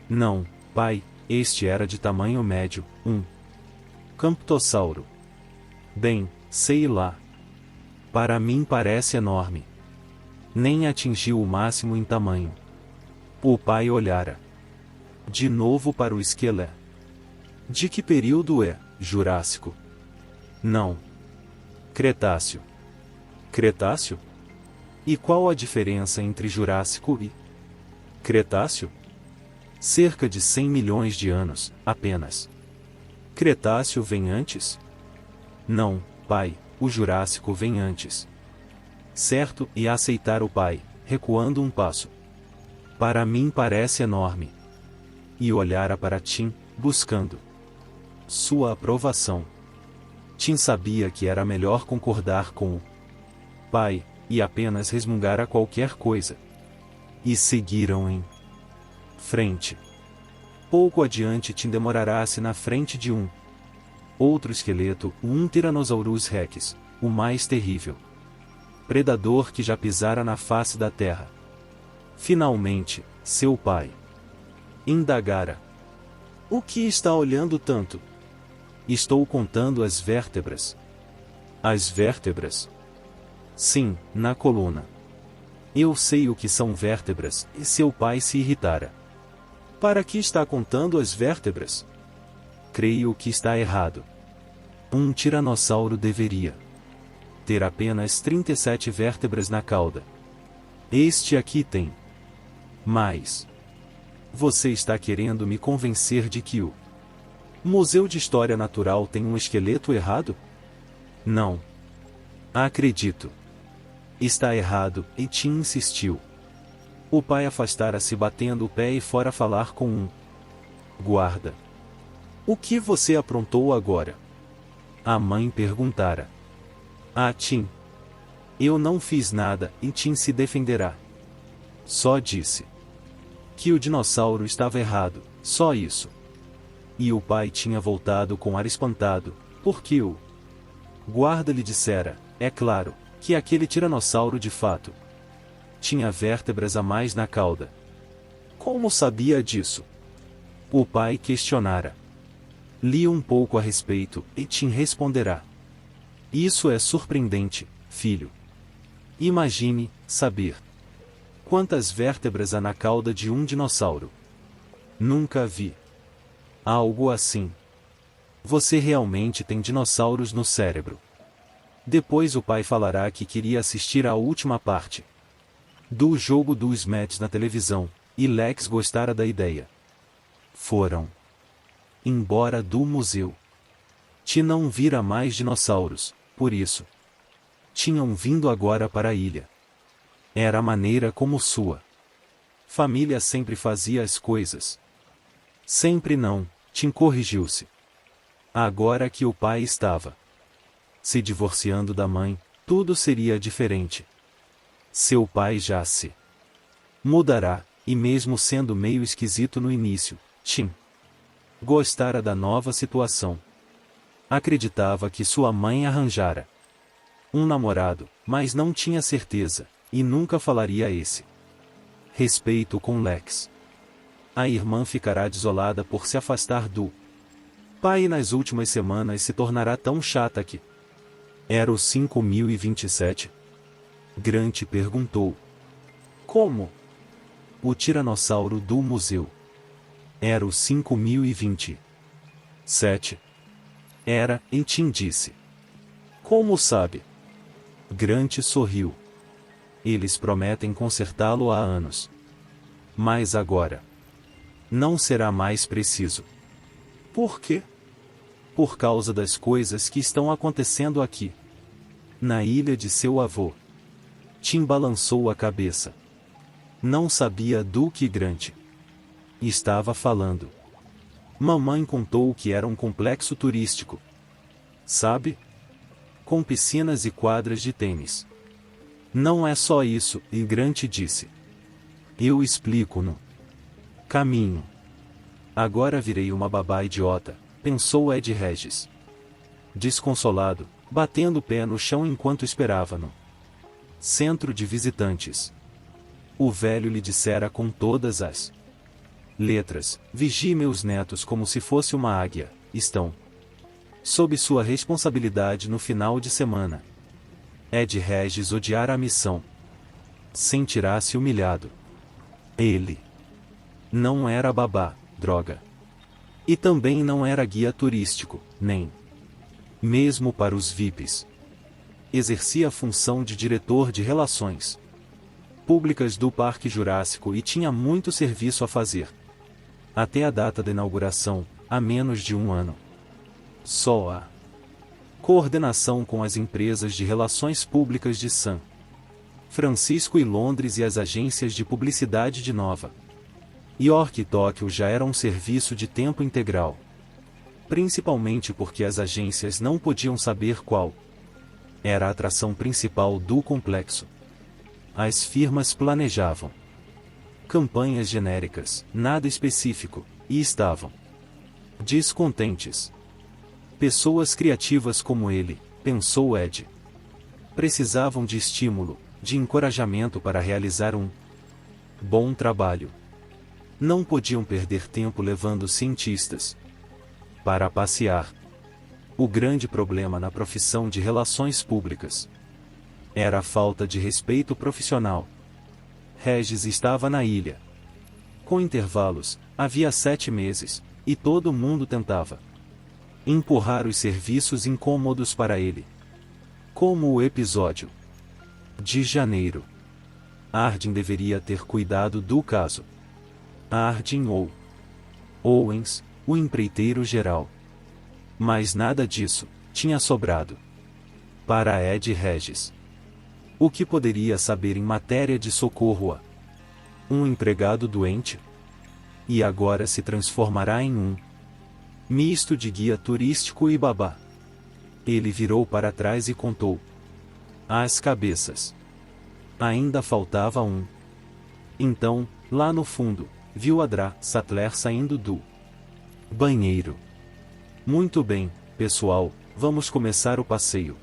Não, pai, este era de tamanho médio, um camptossauro. Bem, sei lá. Para mim parece enorme. Nem atingiu o máximo em tamanho. O pai olhara de novo para o esqueleto. De que período é? Jurássico? Não. Cretáceo. Cretáceo? E qual a diferença entre Jurássico e Cretáceo? Cerca de 100 milhões de anos, apenas. Cretáceo vem antes? Não, pai, o Jurássico vem antes. Certo, e aceitar o pai, recuando um passo. Para mim parece enorme. E olhara para Tim, buscando sua aprovação. Tim sabia que era melhor concordar com o pai, e apenas resmungara qualquer coisa. E seguiram em frente. Pouco adiante Tim demorará-se na frente de um outro esqueleto, um Tyrannosaurus Rex, o mais terrível predador que já pisara na face da terra. Finalmente, seu pai indagara. O que está olhando tanto? Estou contando as vértebras. As vértebras? Sim, na coluna. Eu sei o que são vértebras, e seu pai se irritara. Para que está contando as vértebras? Creio que está errado. Um tiranossauro deveria ter apenas 37 vértebras na cauda. Este aqui tem mais. Você está querendo me convencer de que o Museu de História Natural tem um esqueleto errado? Não. Acredito. Está errado, e Tim insistiu. O pai afastara-se batendo o pé e fora falar com um guarda. O que você aprontou agora? A mãe perguntara. Tim. Eu não fiz nada, e Tim se defenderá. Só disse que o dinossauro estava errado, só isso. E o pai tinha voltado com ar espantado, porque o guarda lhe dissera, é claro, que aquele tiranossauro de fato tinha vértebras a mais na cauda. Como sabia disso? O pai questionara. Li um pouco a respeito, e Tim responderá. Isso é surpreendente, filho. Imagine, saber quantas vértebras há na cauda de um dinossauro. Nunca vi algo assim. Você realmente tem dinossauros no cérebro. Depois o pai falará que queria assistir à última parte do jogo dos Mets na televisão, e Lex gostara da ideia. Foram embora do museu. Ti não vira mais dinossauros, por isso tinham vindo agora para a ilha. Era a maneira como sua família sempre fazia as coisas. Sempre não, Tim corrigiu-se. Agora que o pai estava se divorciando da mãe, tudo seria diferente. Seu pai já se mudará, e mesmo sendo meio esquisito no início, Tim gostara da nova situação. Acreditava que sua mãe arranjara um namorado, mas não tinha certeza, e nunca falaria esse respeito com Lex. A irmã ficará desolada por se afastar do pai e nas últimas semanas se tornará tão chata que... Era o 5027? Grant perguntou. Como? O tiranossauro do museu. Era o 5027. Era, e Tim disse. Como sabe? Grant sorriu. Eles prometem consertá-lo há anos. Mas agora não será mais preciso. Por quê? Por causa das coisas que estão acontecendo aqui. Na ilha de seu avô. Tim balançou a cabeça. Não sabia do que Grant estava falando. Mamãe contou que era um complexo turístico. Sabe? Com piscinas e quadras de tênis. Não é só isso, e Grant disse. Eu explico no caminho. Agora virei uma babá idiota, pensou Ed Regis. Desconsolado, batendo o pé no chão enquanto esperava no centro de visitantes. O velho lhe dissera com todas as letras, vigie meus netos como se fosse uma águia, estão sob sua responsabilidade no final de semana. Ed Regis odiara a missão. Sentirá-se humilhado. Ele não era babá, droga. E também não era guia turístico, nem mesmo para os VIPs. Exercia a função de diretor de relações públicas do Parque Jurássico e tinha muito serviço a fazer. Até a data da inauguração, há menos de um ano. Só a Coordenação com as empresas de relações públicas de São Francisco e Londres e as agências de publicidade de Nova York e Tóquio já era um serviço de tempo integral. Principalmente porque as agências não podiam saber qual era a atração principal do complexo. As firmas planejavam campanhas genéricas, nada específico, e estavam descontentes. Pessoas criativas como ele, pensou Ed, precisavam de estímulo, de encorajamento para realizar um bom trabalho. Não podiam perder tempo levando cientistas para passear. O grande problema na profissão de relações públicas era a falta de respeito profissional. Regis estava na ilha. Com intervalos, havia 7 meses, e todo mundo tentava empurrar os serviços incômodos para ele. Como o episódio de janeiro. Harding deveria ter cuidado do caso. Harding ou Owens, o empreiteiro geral. Mas nada disso tinha sobrado para Ed Regis. O que poderia saber em matéria de socorro a um empregado doente? E agora se transformará em um misto de guia turístico e babá. Ele virou para trás e contou as cabeças. Ainda faltava um. Então, lá no fundo, viu Adra Sattler saindo do banheiro. Muito bem, pessoal, vamos começar o passeio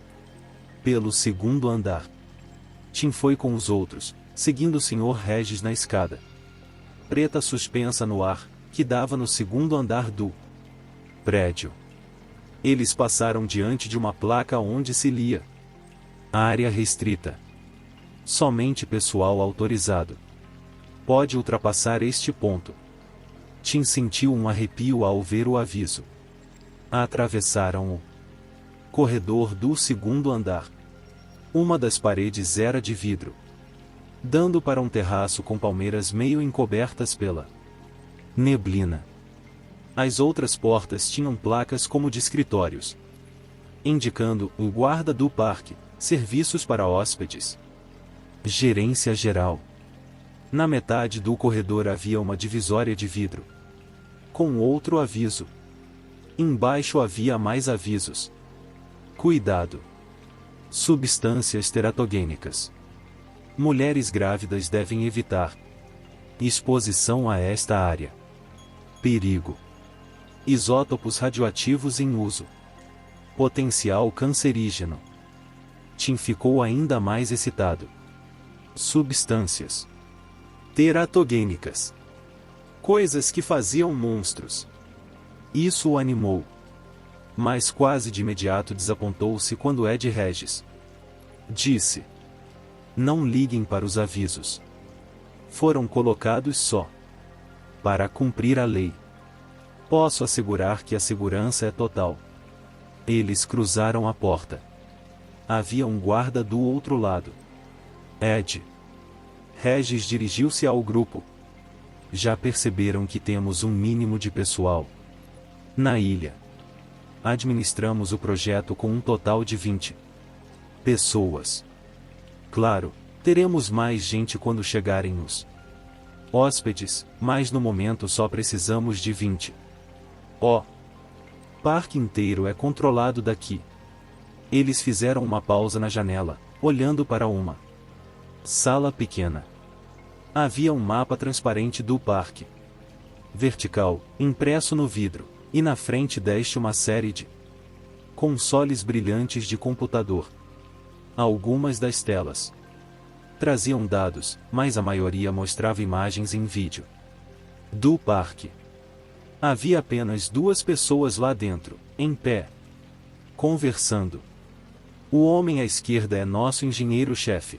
pelo segundo andar. Tim foi com os outros, seguindo o Sr. Regis na escada preta suspensa no ar, que dava no segundo andar do prédio. Eles passaram diante de uma placa onde se lia: área restrita. Somente pessoal autorizado pode ultrapassar este ponto. Tim sentiu um arrepio ao ver o aviso. Atravessaram o corredor do segundo andar. Uma das paredes era de vidro, dando para um terraço com palmeiras meio encobertas pela neblina. As outras portas tinham placas como de escritórios, indicando o guarda do parque, serviços para hóspedes, gerência geral. Na metade do corredor havia uma divisória de vidro, com outro aviso. Embaixo havia mais avisos. Cuidado! Substâncias teratogênicas. Mulheres grávidas devem evitar exposição a esta área. Perigo. Isótopos radioativos em uso. Potencial cancerígeno. Tim ficou ainda mais excitado. Substâncias teratogênicas. Coisas que faziam monstros. Isso o animou. Mas quase de imediato desapontou-se quando Ed Regis disse: não liguem para os avisos. Foram colocados só para cumprir a lei. Posso assegurar que a segurança é total. Eles cruzaram a porta. Havia um guarda do outro lado. Ed Regis dirigiu-se ao grupo. Já perceberam que temos um mínimo de pessoal na ilha. Administramos o projeto com um total de 20 pessoas. Claro, teremos mais gente quando chegarem os hóspedes, mas no momento só precisamos de 20. O parque inteiro é controlado daqui. Eles fizeram uma pausa na janela, olhando para uma sala pequena. Havia um mapa transparente do parque, vertical, impresso no vidro, e na frente deste uma série de consoles brilhantes de computador. Algumas das telas traziam dados, mas a maioria mostrava imagens em vídeo do parque. Havia apenas 2 pessoas lá dentro, em pé, conversando. O homem à esquerda é nosso engenheiro-chefe,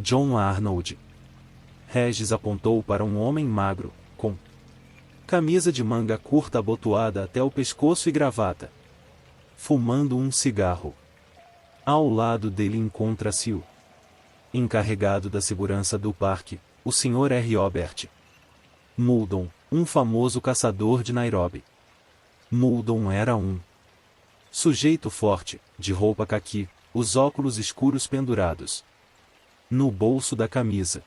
John Arnold. Regis apontou para um homem magro, com camisa de manga curta abotoada até o pescoço e gravata, fumando um cigarro. Ao lado dele encontra-se o encarregado da segurança do parque, o Sr. R. Robert Muldoon, um famoso caçador de Nairobi. Muldoon era um Sujeito forte, de roupa caqui, os óculos escuros pendurados no bolso da camisa.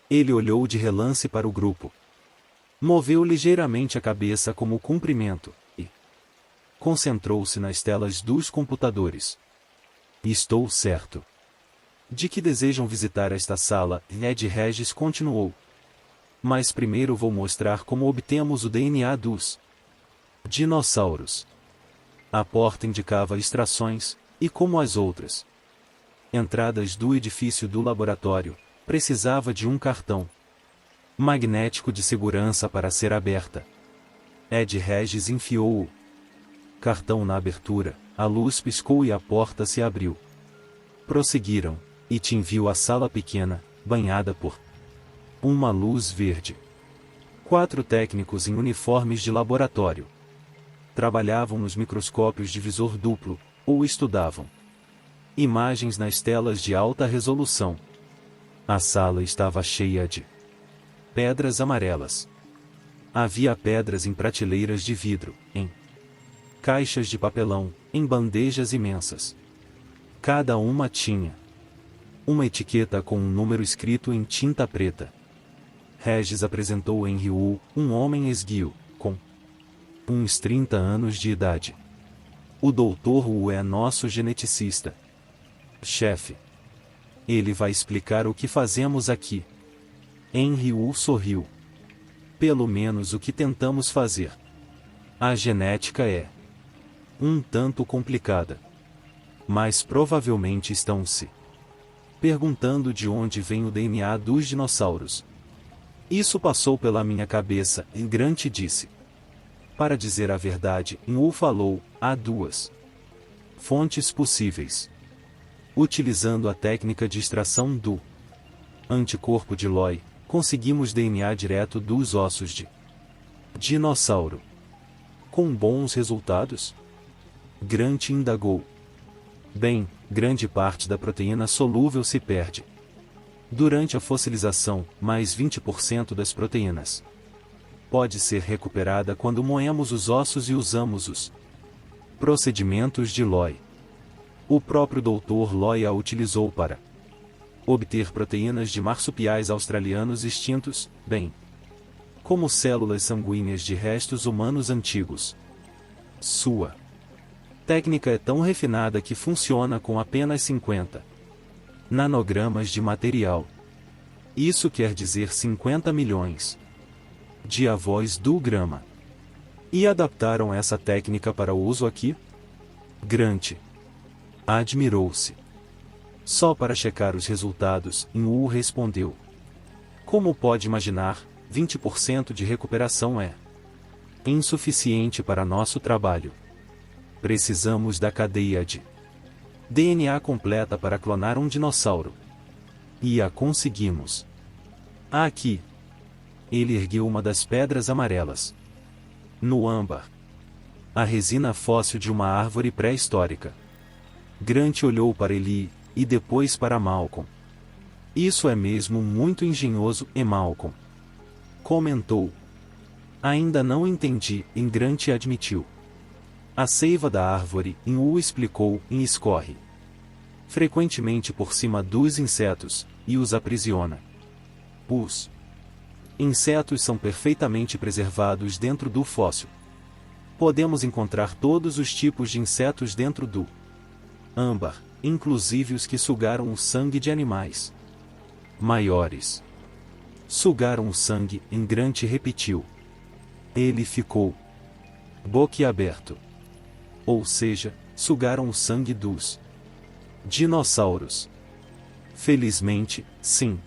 Ele olhou de relance para o grupo. Moveu ligeiramente a cabeça como cumprimento, e concentrou-se nas telas dos computadores. Estou certo de que desejam visitar esta sala, Ed Regis continuou. Mas primeiro vou mostrar como obtemos o DNA dos dinossauros. A porta indicava extrações, e como as outras entradas do edifício do laboratório, precisava de um cartão magnético de segurança para ser aberta. Ed Regis enfiou o cartão na abertura, a luz piscou e a porta se abriu. Prosseguiram, e Tim viu a sala pequena, banhada por uma luz verde. 4 técnicos em uniformes de laboratório trabalhavam nos microscópios de visor duplo, ou estudavam imagens nas telas de alta resolução. A sala estava cheia de pedras amarelas. Havia pedras em prateleiras de vidro, em caixas de papelão, em bandejas imensas. Cada uma tinha uma etiqueta com um número escrito em tinta preta. Regis apresentou Henry Wu, um homem esguio, com uns 30 anos de idade. O Dr. Wu é nosso geneticista. Chefe. Ele vai explicar o que fazemos aqui. Henry Wu sorriu. Pelo menos o que tentamos fazer. A genética é um tanto complicada. Mas provavelmente estão se perguntando de onde vem o DNA dos dinossauros. Isso passou pela minha cabeça, e Grant disse. Para dizer a verdade, Wu falou, há 2 fontes possíveis. Utilizando a técnica de extração do anticorpo de Loy, conseguimos DNA direto dos ossos de dinossauro. Com bons resultados? Grant indagou. Bem, grande parte da proteína solúvel se perde durante a fossilização, mais 20% das proteínas pode ser recuperada quando moemos os ossos e usamos os procedimentos de Loy. O próprio Dr. Loy a utilizou para obter proteínas de marsupiais australianos extintos, bem como células sanguíneas de restos humanos antigos. Sua técnica é tão refinada que funciona com apenas 50 nanogramas de material. Isso quer dizer 50 milhões de avós do grama. E adaptaram essa técnica para o uso aqui? Grant admirou-se. Só para checar os resultados, Wu respondeu. Como pode imaginar, 20% de recuperação é insuficiente para nosso trabalho. Precisamos da cadeia de DNA completa para clonar um dinossauro. E a conseguimos. Aqui. Ele ergueu uma das pedras amarelas. No âmbar. A resina fóssil de uma árvore pré-histórica. Grant olhou para Eli, e depois para Malcolm. Isso é mesmo muito engenhoso, e Malcolm comentou. Ainda não entendi, e Grant admitiu. A seiva da árvore, Wu explicou, escorre frequentemente por cima dos insetos, e os aprisiona. Os insetos são perfeitamente preservados dentro do fóssil. Podemos encontrar todos os tipos de insetos dentro do âmbar, inclusive os que sugaram o sangue de animais maiores. Sugaram o sangue, Grant repetiu. Ele ficou boquiaberto. Ou seja, sugaram o sangue dos dinossauros. Felizmente, sim.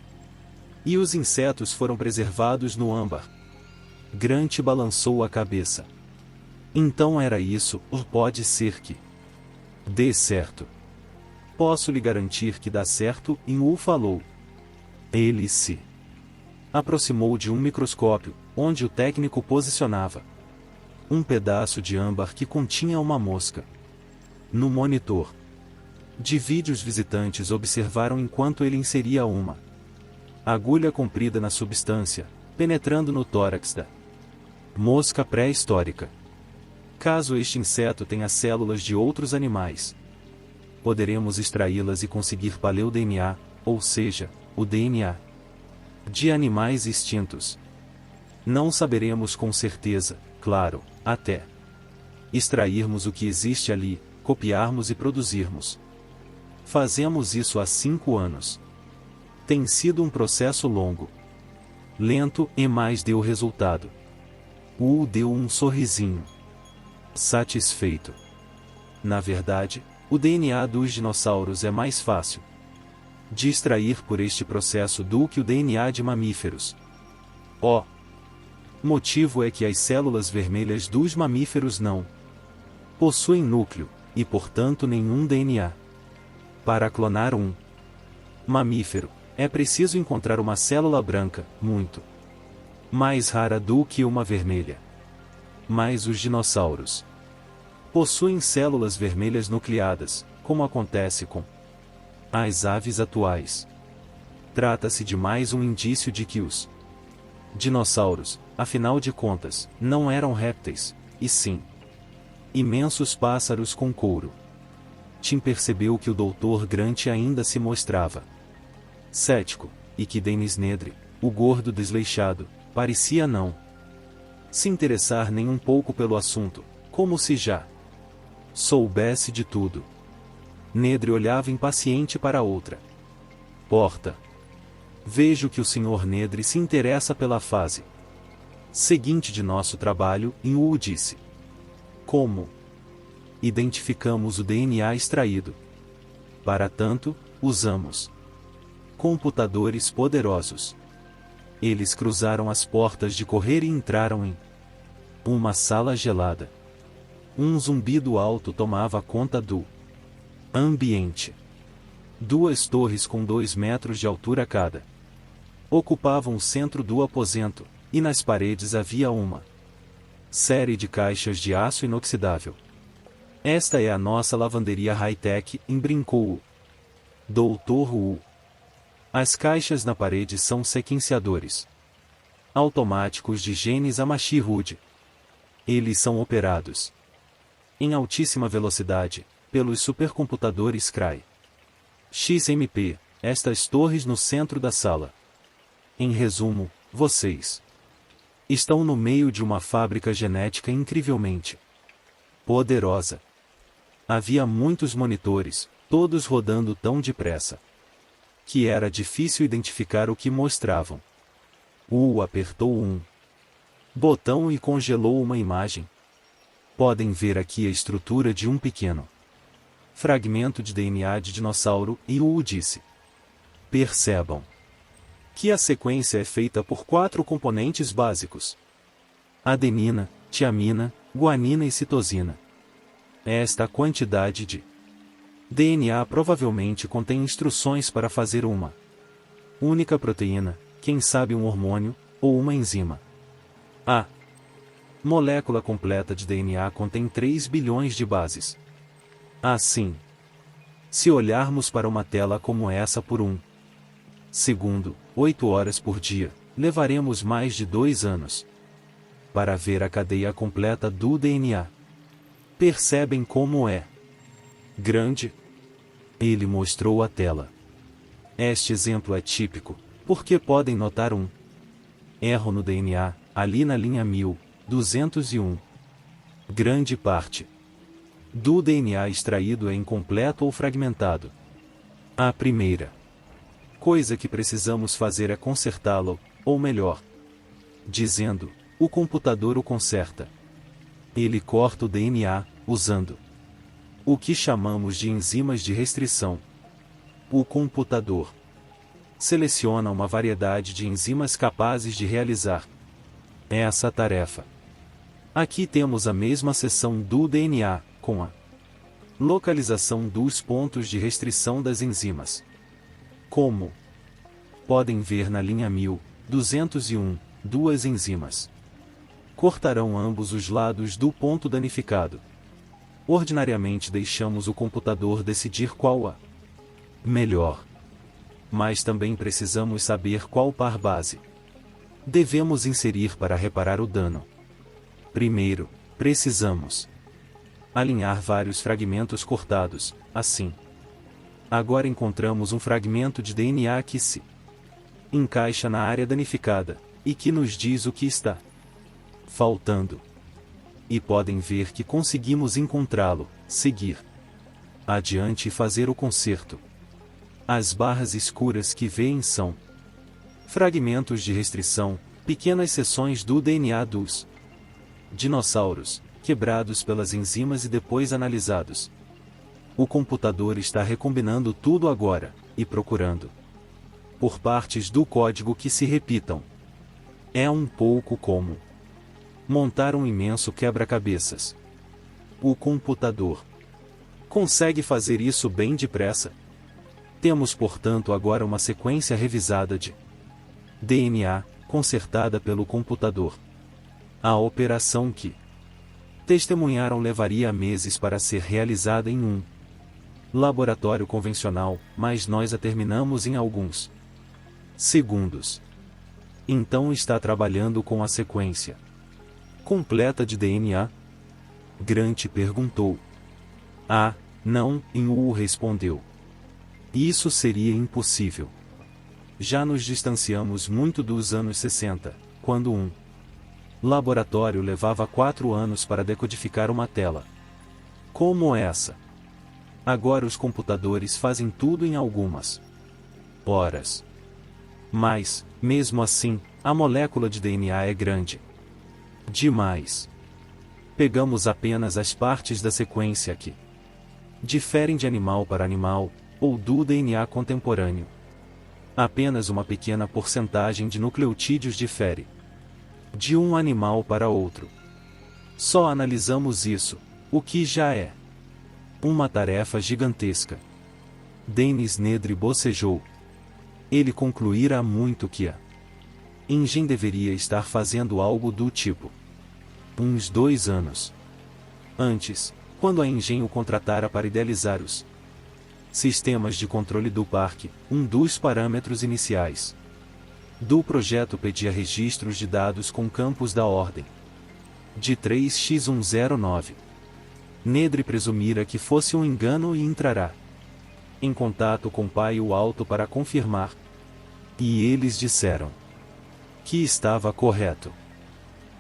E os insetos foram preservados no âmbar. Grant balançou a cabeça. Então era isso, ou pode ser que dê certo. Posso lhe garantir que dá certo, Wu falou. Ele se aproximou de um microscópio, onde o técnico posicionava um pedaço de âmbar que continha uma mosca. No monitor de vídeo, os visitantes observaram enquanto ele inseria uma agulha comprida na substância, penetrando no tórax da mosca pré-histórica. Caso este inseto tenha células de outros animais, poderemos extraí-las e conseguir paleo-DNA, ou seja, o DNA de animais extintos. Não saberemos com certeza, claro, até extrairmos o que existe ali, copiarmos e produzirmos. Fazemos isso há 5 anos. Tem sido um processo longo, lento, mas deu resultado. Deu um sorrisinho satisfeito. Na verdade, o DNA dos dinossauros é mais fácil de extrair por este processo do que o DNA de mamíferos. O motivo é que as células vermelhas dos mamíferos não possuem núcleo, e portanto nenhum DNA. Para clonar um mamífero, é preciso encontrar uma célula branca, muito mais rara do que uma vermelha. Mas os dinossauros possuem células vermelhas nucleadas, como acontece com as aves atuais. Trata-se de mais um indício de que os dinossauros, afinal de contas, não eram répteis, e sim imensos pássaros com couro. Tim percebeu que o Dr. Grant ainda se mostrava cético, e que Dennis Nedry, o gordo desleixado, parecia não se interessar nem um pouco pelo assunto, como se já soubesse de tudo. Nedry olhava impaciente para outra porta. Vejo que o Sr. Nedry se interessa pela fase seguinte de nosso trabalho, e o disse. Como identificamos o DNA extraído? Para tanto, usamos computadores poderosos. Eles cruzaram as portas de correr e entraram em uma sala gelada. Um zumbido alto tomava conta do ambiente. 2 torres com 2 metros de altura cada ocupavam o centro do aposento, e nas paredes havia uma série de caixas de aço inoxidável. Esta é a nossa lavanderia high-tech, brincou o Dr. Wu. As caixas na parede são sequenciadores automáticos de genes Amashi-Hood. Eles são operados em altíssima velocidade pelos supercomputadores Cray XMP, estas torres no centro da sala. Em resumo, vocês estão no meio de uma fábrica genética incrivelmente poderosa. Havia muitos monitores, todos rodando tão depressa que era difícil identificar o que mostravam. Apertou um botão e congelou uma imagem. Podem ver aqui a estrutura de um pequeno fragmento de DNA de dinossauro, e disse. Percebam que a sequência é feita por 4 componentes básicos: adenina, tiamina, guanina e citosina. Esta quantidade de DNA provavelmente contém instruções para fazer uma única proteína, quem sabe um hormônio, ou uma enzima. A molécula completa de DNA contém 3 bilhões de bases. Assim, se olharmos para uma tela como essa por um segundo, 8 horas por dia, levaremos mais de 2 anos para ver a cadeia completa do DNA. Percebem como é grande? Ele mostrou a tela. Este exemplo é típico, porque podem notar um erro no DNA, ali na linha 1201. Grande parte do DNA extraído é incompleto ou fragmentado. A primeira coisa que precisamos fazer é consertá-lo, ou melhor dizendo, o computador o conserta. Ele corta o DNA, usando o que chamamos de enzimas de restrição. O computador seleciona uma variedade de enzimas capazes de realizar essa tarefa. Aqui temos a mesma seção do DNA, com a localização dos pontos de restrição das enzimas. Como podem ver na linha 1201, 2 enzimas cortarão ambos os lados do ponto danificado. Ordinariamente deixamos o computador decidir qual a melhor. Mas também precisamos saber qual par base devemos inserir para reparar o dano. Primeiro, precisamos alinhar vários fragmentos cortados, assim. Agora encontramos um fragmento de DNA que se encaixa na área danificada, e que nos diz o que está faltando. E podem ver que conseguimos encontrá-lo, seguir adiante e fazer o conserto. As barras escuras que veem são fragmentos de restrição, pequenas seções do DNA dos dinossauros, quebrados pelas enzimas e depois analisados. O computador está recombinando tudo agora, e procurando por partes do código que se repitam. É um pouco como montar um imenso quebra-cabeças. O computador consegue fazer isso bem depressa. Temos, portanto, agora uma sequência revisada de DNA, consertada pelo computador. A operação que testemunharam levaria meses para ser realizada em um laboratório convencional, mas nós a terminamos em alguns segundos. Então está trabalhando com a sequência completa de DNA? Grant perguntou. Ah, não, Wu respondeu. Isso seria impossível. Já nos distanciamos muito dos anos 60, quando um laboratório levava 4 anos para decodificar uma tela como essa. Agora os computadores fazem tudo em algumas horas. Mas, mesmo assim, a molécula de DNA é grande demais. Pegamos apenas as partes da sequência que diferem de animal para animal, ou do DNA contemporâneo. Apenas uma pequena porcentagem de nucleotídeos difere de um animal para outro. Só analisamos isso, o que já é uma tarefa gigantesca. Denis Nedry bocejou. Ele concluíra muito que a Ingen deveria estar fazendo algo do tipo. Uns 2 anos antes, quando a Ingen o contratara para idealizar os sistemas de controle do parque, um dos parâmetros iniciais do projeto pedia registros de dados com campos da ordem de 3x109. Nedry presumira que fosse um engano e entrará em contato com Palo Alto para confirmar. E eles disseram que estava correto.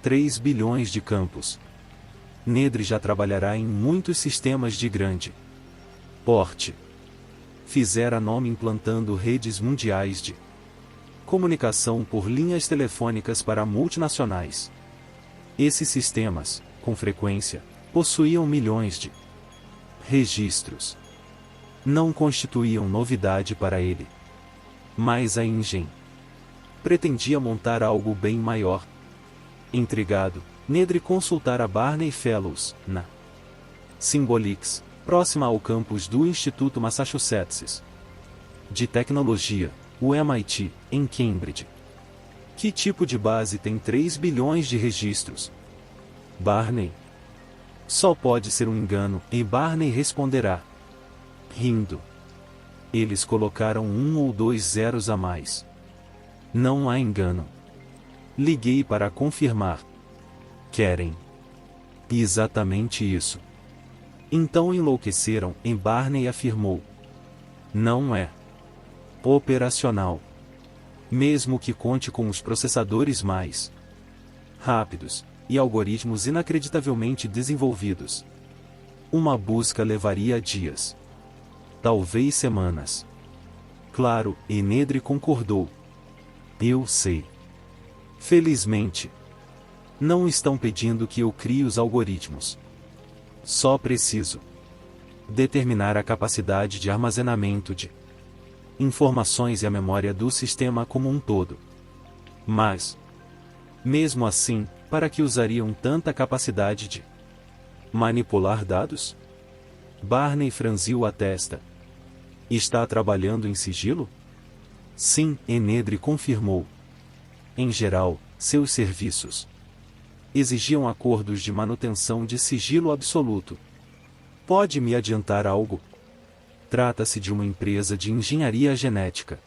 3 bilhões de campos. Nedry já trabalhará em muitos sistemas de grande porte. Fizera nome implantando redes mundiais de comunicação por linhas telefônicas para multinacionais. Esses sistemas, com frequência, possuíam milhões de registros. Não constituíam novidade para ele. Mas a Ingen pretendia montar algo bem maior. Intrigado, Nedry consultara Barney Fellows, na Symbolics, próxima ao campus do Instituto Massachusetts de Tecnologia, o MIT, em Cambridge. Que tipo de base tem 3 bilhões de registros? Barney. Só pode ser um engano, e Barney responderá, rindo. Eles colocaram 1 ou 2 zeros a mais. Não há engano. Liguei para confirmar. Querem exatamente isso. Então enlouqueceram, e Barney afirmou. Não é operacional. Mesmo que conte com os processadores mais rápidos, e algoritmos inacreditavelmente desenvolvidos. Uma busca levaria dias. Talvez semanas. Claro, e Nedry concordou. Eu sei. Felizmente. Não estão pedindo que eu crie os algoritmos. Só preciso determinar a capacidade de armazenamento de informações e a memória do sistema como um todo. Mas, mesmo assim, para que usariam tanta capacidade de manipular dados? Barney franziu a testa. Está trabalhando em sigilo? Sim, e Nedry confirmou. Em geral, seus serviços exigiam acordos de manutenção de sigilo absoluto. Pode me adiantar algo? Trata-se de uma empresa de engenharia genética.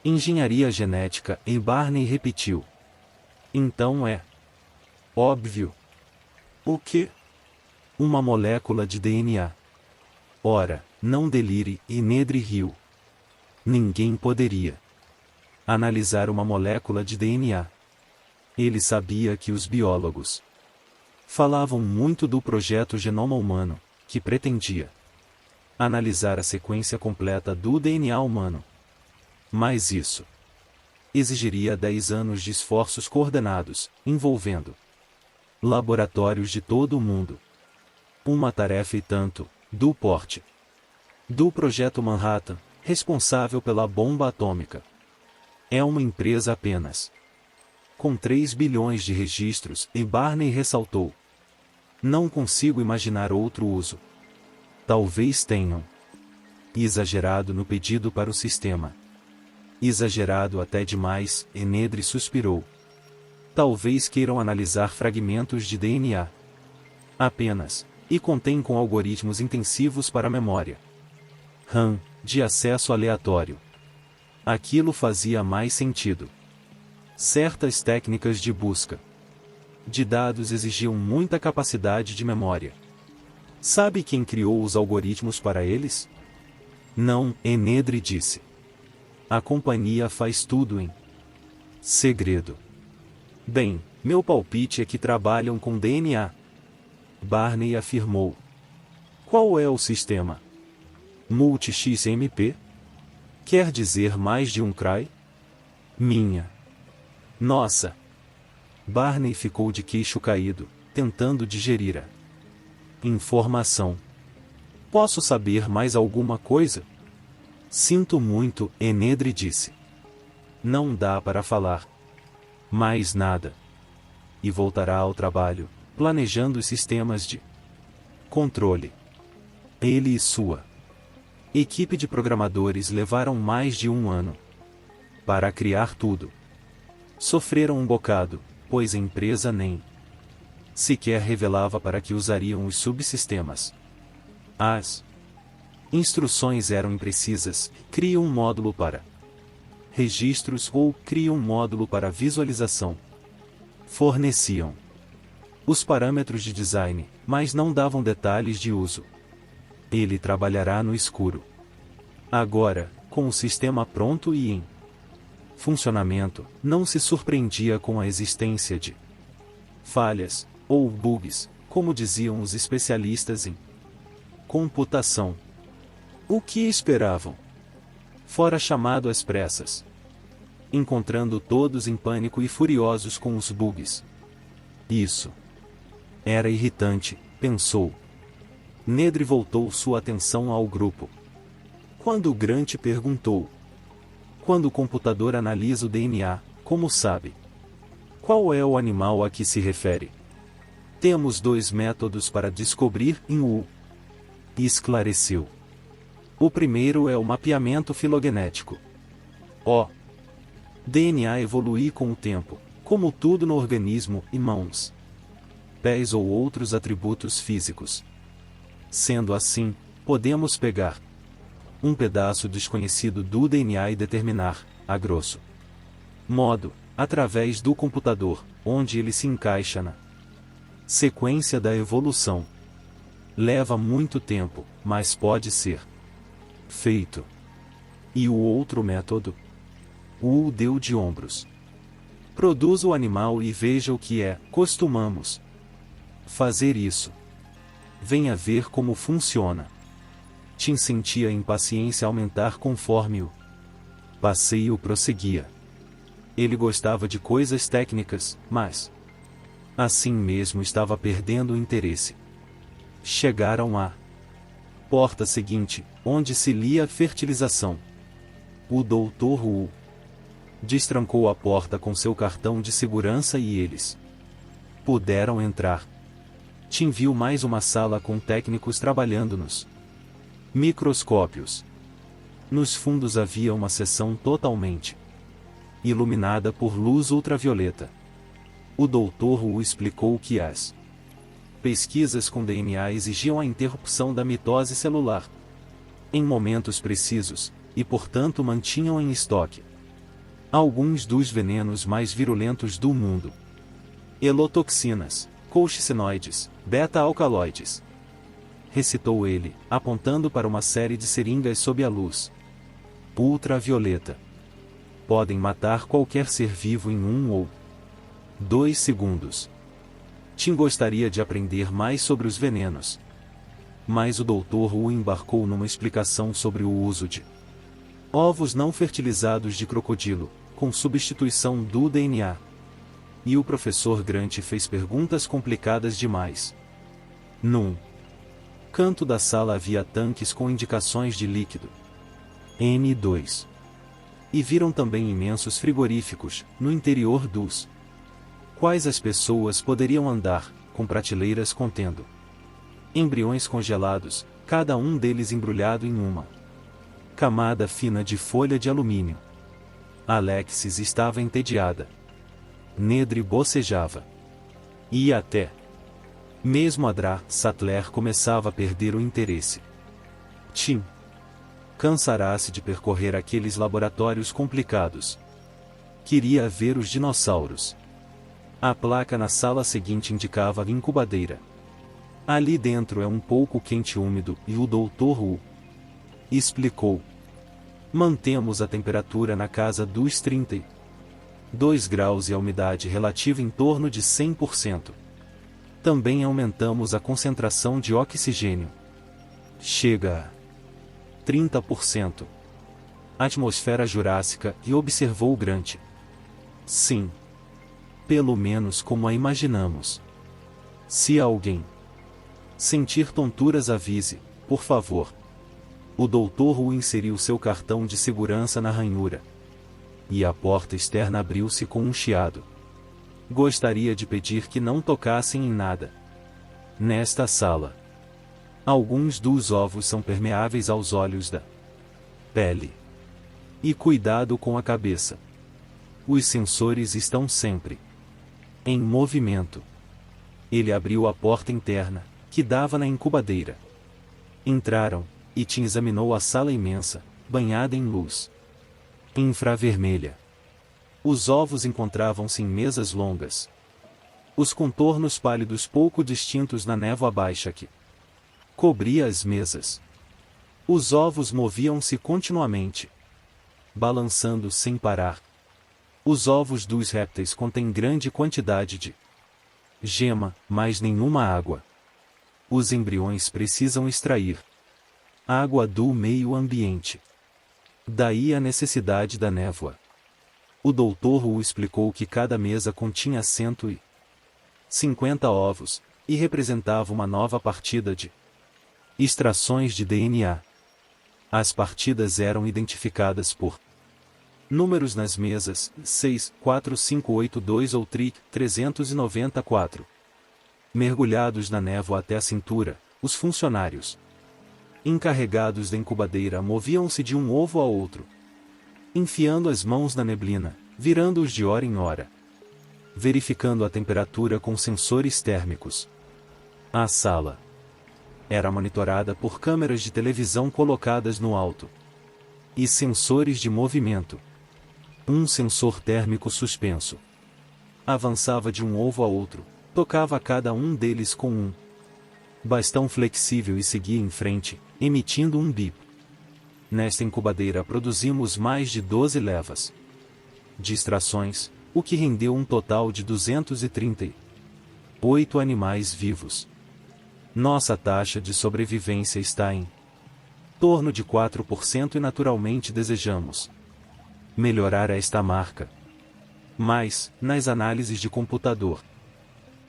Engenharia genética, e Barney repetiu. Então é óbvio. O quê? Uma molécula de DNA. Ora, não delire, Enedre riu. Ninguém poderia analisar uma molécula de DNA. Ele sabia que os biólogos falavam muito do projeto Genoma Humano, que pretendia analisar a sequência completa do DNA humano. Mas isso exigiria 10 anos de esforços coordenados, envolvendo laboratórios de todo o mundo. Uma tarefa e tanto, do porte do Projeto Manhattan, responsável pela bomba atômica. É uma empresa apenas com 3 bilhões de registros, e Barney ressaltou. Não consigo imaginar outro uso. Talvez tenham exagerado no pedido para o sistema. Exagerado até demais, Enedre suspirou. Talvez queiram analisar fragmentos de DNA. Apenas, e contém com algoritmos intensivos para a memória RAM, de acesso aleatório. Aquilo fazia mais sentido. Certas técnicas de busca de dados exigiam muita capacidade de memória. Sabe quem criou os algoritmos para eles? Não, Enedre disse. A companhia faz tudo em segredo. Bem, meu palpite é que trabalham com DNA. Barney afirmou. Qual é o sistema? Multi-XMP? Quer dizer mais de um CRY? Minha nossa! Barney ficou de queixo caído, tentando digerir a informação. Posso saber mais alguma coisa? Sinto muito, Enedre disse. Não dá para falar mais nada. E voltará ao trabalho, planejando os sistemas de controle. Ele e sua equipe de programadores levaram mais de um ano para criar tudo. Sofreram um bocado, pois a empresa nem sequer revelava para que usariam os subsistemas. As instruções eram imprecisas: cria um módulo para registros ou cria um módulo para visualização. Forneciam os parâmetros de design, mas não davam detalhes de uso. Ele trabalhará no escuro. Agora, com o sistema pronto e em funcionamento, não se surpreendia com a existência de falhas, ou bugs, como diziam os especialistas em computação. O que esperavam? Fora chamado às pressas, encontrando todos em pânico e furiosos com os bugs. Isso era irritante, pensou. Nedry voltou sua atenção ao grupo. Quando Grant perguntou: quando o computador analisa o DNA, como sabe? Qual é o animal a que se refere? Temos 2 métodos para descobrir em U. Esclareceu. O primeiro é o mapeamento filogenético. O DNA evolui com o tempo, como tudo no organismo, e mãos, pés ou outros atributos físicos. Sendo assim, podemos pegar um pedaço desconhecido do DNA e determinar, a grosso modo, através do computador, onde ele se encaixa na sequência da evolução. Leva muito tempo, mas pode ser feito. E o outro método? O deu de ombros. Produza o animal e veja o que é. Costumamos fazer isso. Venha ver como funciona. Tim sentia a impaciência aumentar conforme o passeio prosseguia. Ele gostava de coisas técnicas, mas assim mesmo estava perdendo o interesse. Chegaram à porta seguinte, onde se lia fertilização. O Dr. Wu destrancou a porta com seu cartão de segurança e eles puderam entrar. Tim viu mais uma sala com técnicos trabalhando nos microscópios. Nos fundos havia uma seção totalmente iluminada por luz ultravioleta. O Dr. Wu explicou que as pesquisas com DNA exigiam a interrupção da mitose celular em momentos precisos, e portanto mantinham em estoque alguns dos venenos mais virulentos do mundo: helotoxinas, colchicinoides, beta-alcaloides, recitou ele, apontando para uma série de seringas sob a luz ultravioleta. Podem matar qualquer ser vivo em 1 ou 2 segundos. Tim gostaria de aprender mais sobre os venenos. Mas o Dr. Wu embarcou numa explicação sobre o uso de ovos não fertilizados de crocodilo, com substituição do DNA. E o professor Grant fez perguntas complicadas demais. Num canto da sala havia tanques com indicações de líquido N2. E viram também imensos frigoríficos, no interior dos quais as pessoas poderiam andar, com prateleiras contendo embriões congelados, cada um deles embrulhado em uma camada fina de folha de alumínio. Alexis estava entediada. Nedry bocejava. E até mesmo Adra Sattler começava a perder o interesse. Tim cansará-se de percorrer aqueles laboratórios complicados. Queria ver os dinossauros. A placa na sala seguinte indicava a incubadeira. Ali dentro é um pouco quente e úmido, e o Dr. Wu explicou. Mantemos a temperatura na casa dos 32 graus e a umidade relativa em torno de 100%. Também aumentamos a concentração de oxigênio. Chega a 30%. Atmosfera jurássica, e observou Grant. Sim. Pelo menos como a imaginamos. Se alguém sentir tonturas, avise, por favor. O Dr. Wu inseriu seu cartão de segurança na ranhura. E a porta externa abriu-se com um chiado. Gostaria de pedir que não tocassem em nada nesta sala. Alguns dos ovos são permeáveis aos olhos da pele. E cuidado com a cabeça. Os sensores estão sempre em movimento. Ele abriu a porta interna, que dava na incubadeira. Entraram, e Tim examinou a sala imensa, banhada em luz infravermelha. Os ovos encontravam-se em mesas longas. Os contornos pálidos pouco distintos na névoa baixa que cobria as mesas. Os ovos moviam-se continuamente, balançando sem parar. Os ovos dos répteis contêm grande quantidade de gema, mas nenhuma água. Os embriões precisam extrair água do meio ambiente. Daí a necessidade da névoa. O Dr. Wu explicou que cada mesa continha 150 ovos, e representava uma nova partida de extrações de DNA. As partidas eram identificadas por números nas mesas, 6, 4, 5, 8, 2 ou 394. Mergulhados na névoa até a cintura, os funcionários encarregados da incubadeira moviam-se de um ovo a outro, enfiando as mãos na neblina, virando-os de hora em hora, verificando a temperatura com sensores térmicos. A sala era monitorada por câmeras de televisão colocadas no alto e sensores de movimento. Um sensor térmico suspenso avançava de um ovo a outro, tocava cada um deles com um bastão flexível e seguia em frente, emitindo um bip. Nesta incubadeira produzimos mais de 12 levas de extrações, o que rendeu um total de 238 animais vivos. Nossa taxa de sobrevivência está em torno de 4% e naturalmente desejamos melhorar esta marca. Mas, nas análises de computador,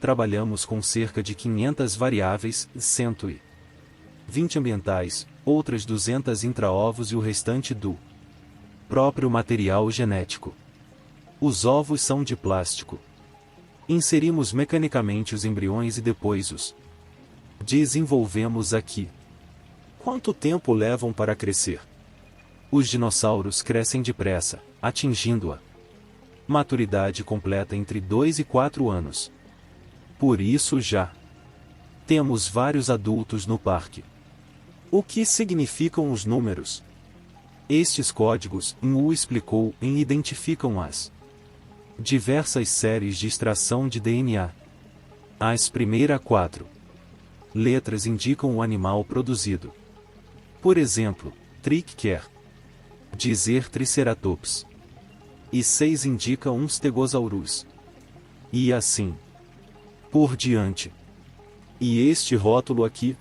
trabalhamos com cerca de 500 variáveis, 120 ambientais, outras 200 intra-ovos e o restante do próprio material genético. Os ovos são de plástico. Inserimos mecanicamente os embriões e depois os desenvolvemos aqui. Quanto tempo levam para crescer? Os dinossauros crescem depressa, atingindo a maturidade completa entre 2 e 4 anos. Por isso já temos vários adultos no parque. O que significam os números? Estes códigos, Wu explicou, identificam as diversas séries de extração de DNA. As primeiras 4 letras indicam o animal produzido. Por exemplo, Trick quer dizer Triceratops. E 6 indica um Stegosaurus. E assim por diante. E este rótulo aqui?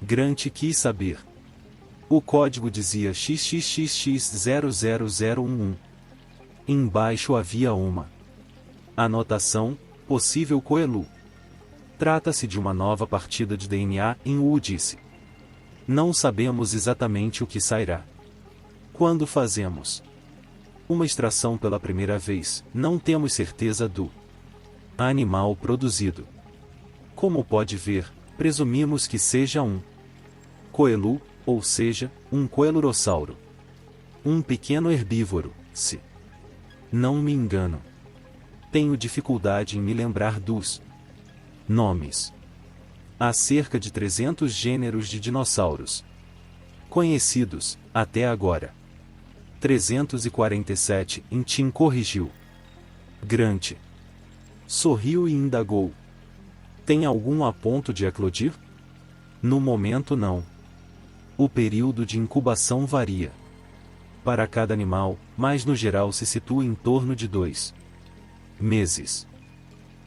Grant quis saber. O código dizia XXXX00011. Embaixo havia uma anotação: possível coelu. Trata-se de uma nova partida de DNA em U, disse. Não sabemos exatamente o que sairá. Quando fazemos uma extração pela primeira vez, não temos certeza do animal produzido. Como pode ver, presumimos que seja um coelu, ou seja, um coelurossauro. Um pequeno herbívoro, se não me engano. Tenho dificuldade em me lembrar dos nomes. Há cerca de 300 gêneros de dinossauros conhecidos, até agora. 347, Tim corrigiu. Grant sorriu e indagou. Tem algum a ponto de eclodir? No momento não. O período de incubação varia para cada animal, mas no geral se situa em torno de 2 meses.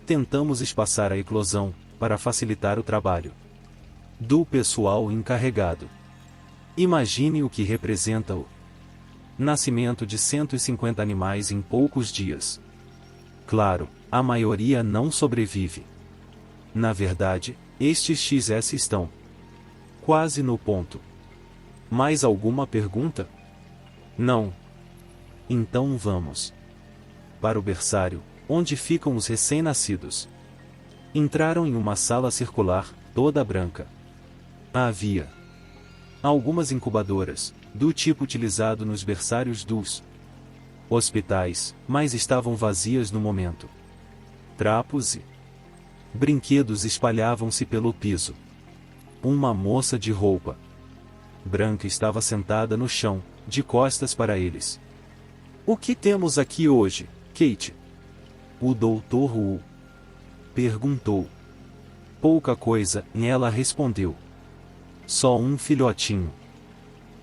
Tentamos espaçar a eclosão, para facilitar o trabalho do pessoal encarregado. Imagine o que representa o nascimento de 150 animais em poucos dias. Claro, a maioria não sobrevive. Na verdade, estes XS estão quase no ponto. Mais alguma pergunta? Não. Então vamos para o berçário, onde ficam os recém-nascidos. Entraram em uma sala circular, toda branca. Havia algumas incubadoras, do tipo utilizado nos berçários dos hospitais, mas estavam vazias no momento. Trapos e brinquedos espalhavam-se pelo piso. Uma moça de roupa branca estava sentada no chão, de costas para eles. O que temos aqui hoje, Kate? O Dr. Wu perguntou. Pouca coisa, e ela respondeu. Só um filhotinho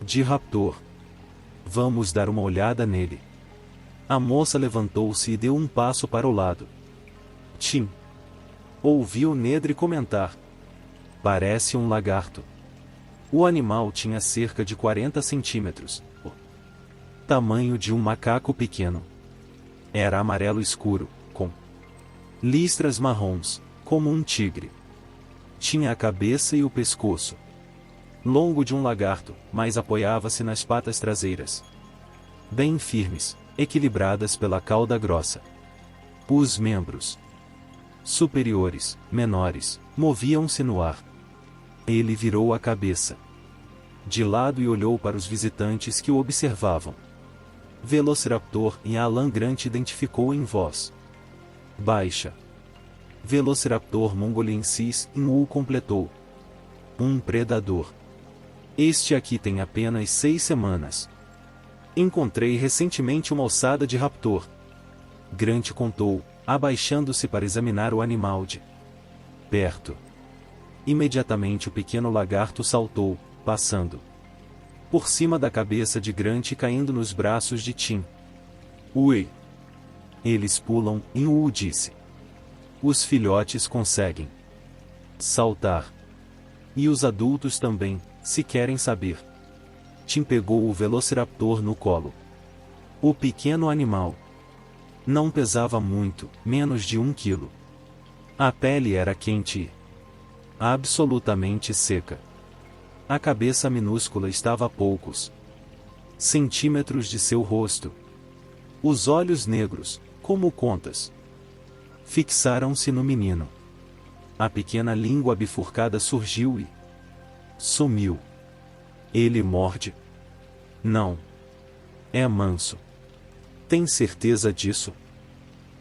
de raptor. Vamos dar uma olhada nele. A moça levantou-se e deu um passo para o lado. Tim ouviu Nedry comentar. Parece um lagarto. O animal tinha cerca de 40 centímetros, o tamanho de um macaco pequeno. Era amarelo escuro, com listras marrons, como um tigre. Tinha a cabeça e o pescoço longo de um lagarto, mas apoiava-se nas patas traseiras, bem firmes, equilibradas pela cauda grossa. Os membros superiores, menores, moviam-se no ar. Ele virou a cabeça de lado e olhou para os visitantes que o observavam. Velociraptor, e Alan Grant identificou em voz baixa. Velociraptor mongoliensis, e o completou. Um predador. Este aqui tem apenas 6 semanas. Encontrei recentemente uma ossada de raptor. Grant contou, abaixando-se para examinar o animal de perto. Imediatamente o pequeno lagarto saltou, passando por cima da cabeça de Grant e caindo nos braços de Tim. Ui! Eles pulam, Wu disse. Os filhotes conseguem saltar. E os adultos também, se querem saber. Tim pegou o Velociraptor no colo. O pequeno animal não pesava muito, menos de 1 quilo. A pele era quente e absolutamente seca. A cabeça minúscula estava a poucos centímetros de seu rosto. Os olhos negros, como contas, fixaram-se no menino. A pequena língua bifurcada surgiu e sumiu. Ele morde? Não. É manso. Tem certeza disso?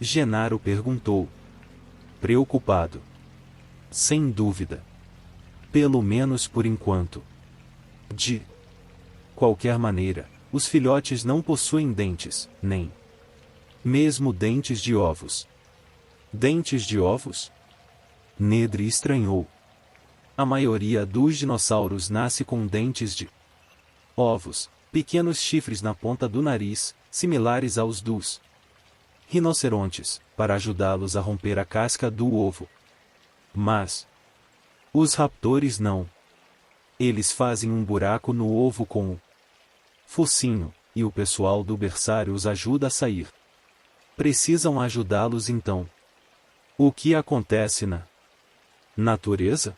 Genaro perguntou, preocupado. Sem dúvida. Pelo menos por enquanto. De qualquer maneira, os filhotes não possuem dentes, nem mesmo dentes de ovos. Dentes de ovos? Nedry estranhou. A maioria dos dinossauros nasce com dentes de ovos, pequenos chifres na ponta do nariz, similares aos dos rinocerontes, para ajudá-los a romper a casca do ovo. Mas os raptores não. Eles fazem um buraco no ovo com o focinho, e o pessoal do berçário os ajuda a sair. Precisam ajudá-los então. O que acontece na natureza?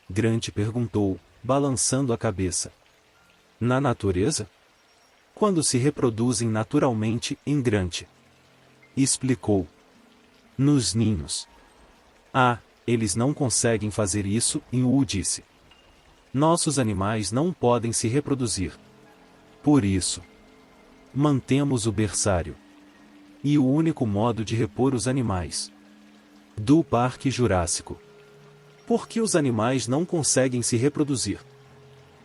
Grant perguntou, balançando a cabeça. Na natureza? Quando se reproduzem naturalmente em Grant. Explicou. Nos ninhos. Ah, eles não conseguem fazer isso, Wu disse. Nossos animais não podem se reproduzir. Por isso, mantemos o berçário. E o único modo de repor os animais do Parque Jurássico. Por que os animais não conseguem se reproduzir?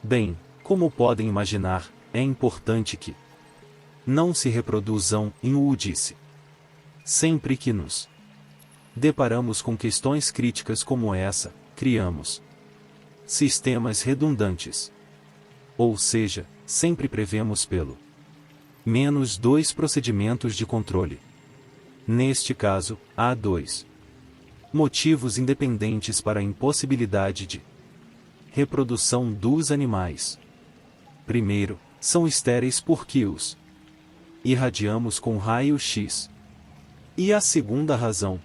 Bem, como podem imaginar, é importante que não se reproduzam, Wu disse. Sempre que nos deparamos com questões críticas como essa, criamos sistemas redundantes. Ou seja, sempre prevemos pelo menos 2 procedimentos de controle. Neste caso, há 2 motivos independentes para a impossibilidade de reprodução dos animais. Primeiro, são estéreis porque os irradiamos com raio-x. E a segunda razão: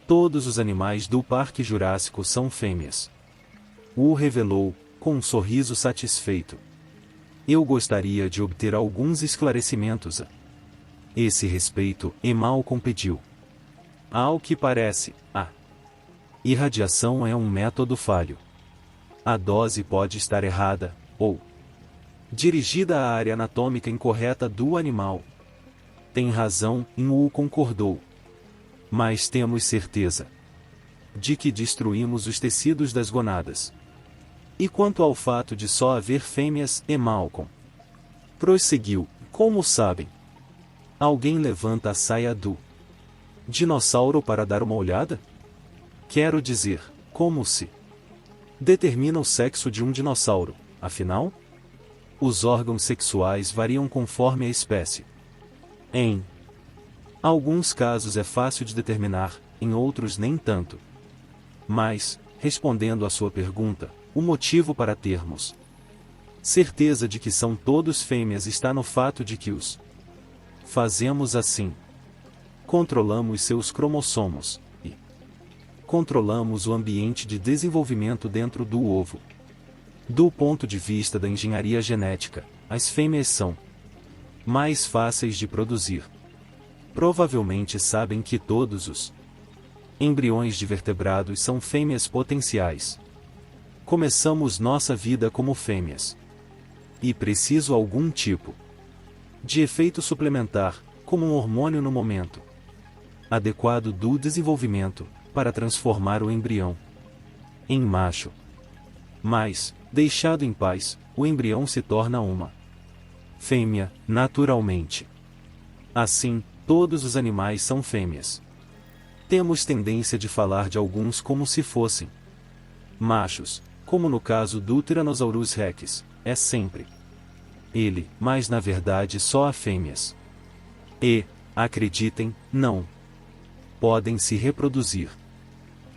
todos os animais do Parque Jurássico são fêmeas. Wu revelou, com um sorriso satisfeito. Eu gostaria de obter alguns esclarecimentos a esse respeito, e Malcolm pediu. Ao que parece, a irradiação é um método falho. A dose pode estar errada, ou dirigida à área anatômica incorreta do animal. Tem razão, Wu concordou. Mas temos certeza de que destruímos os tecidos das gonadas. E quanto ao fato de só haver fêmeas, Malcolm prosseguiu, como sabem? Alguém levanta a saia do dinossauro para dar uma olhada? Quero dizer, como se determina o sexo de um dinossauro, afinal? Os órgãos sexuais variam conforme a espécie. Em alguns casos é fácil de determinar, em outros nem tanto. Mas, respondendo à sua pergunta, o motivo para termos certeza de que são todos fêmeas está no fato de que os fazemos assim. Controlamos seus cromossomos, e controlamos o ambiente de desenvolvimento dentro do ovo. Do ponto de vista da engenharia genética, as fêmeas são mais fáceis de produzir. Provavelmente sabem que todos os embriões de vertebrados são fêmeas potenciais. Começamos nossa vida como fêmeas. E preciso algum tipo de efeito suplementar, como um hormônio no momento adequado do desenvolvimento, para transformar o embrião em macho. Mas, deixado em paz, o embrião se torna uma fêmea, naturalmente. Assim, todos os animais são fêmeas. Temos tendência de falar de alguns como se fossem machos, como no caso do Tyrannosaurus rex, é sempre ele, mas na verdade só há fêmeas. E, acreditem, não podem se reproduzir.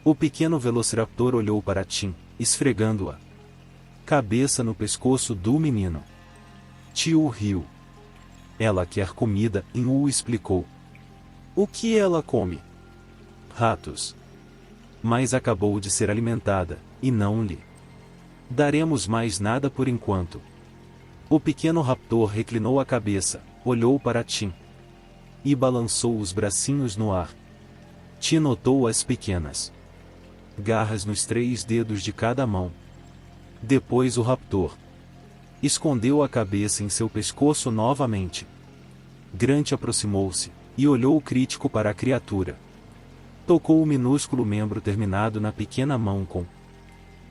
O pequeno Velociraptor olhou para Tim, esfregando a cabeça no pescoço do menino. Tio riu. Ela quer comida, Wu explicou. O que ela come? Ratos. Mas acabou de ser alimentada, e não lhe daremos mais nada por enquanto. O pequeno raptor reclinou a cabeça, olhou para Tim e balançou os bracinhos no ar. Tim notou as pequenas garras nos 3 dedos de cada mão. Depois o raptor escondeu a cabeça em seu pescoço novamente. Grant aproximou-se e olhou crítico para a criatura. Tocou o minúsculo membro terminado na pequena mão com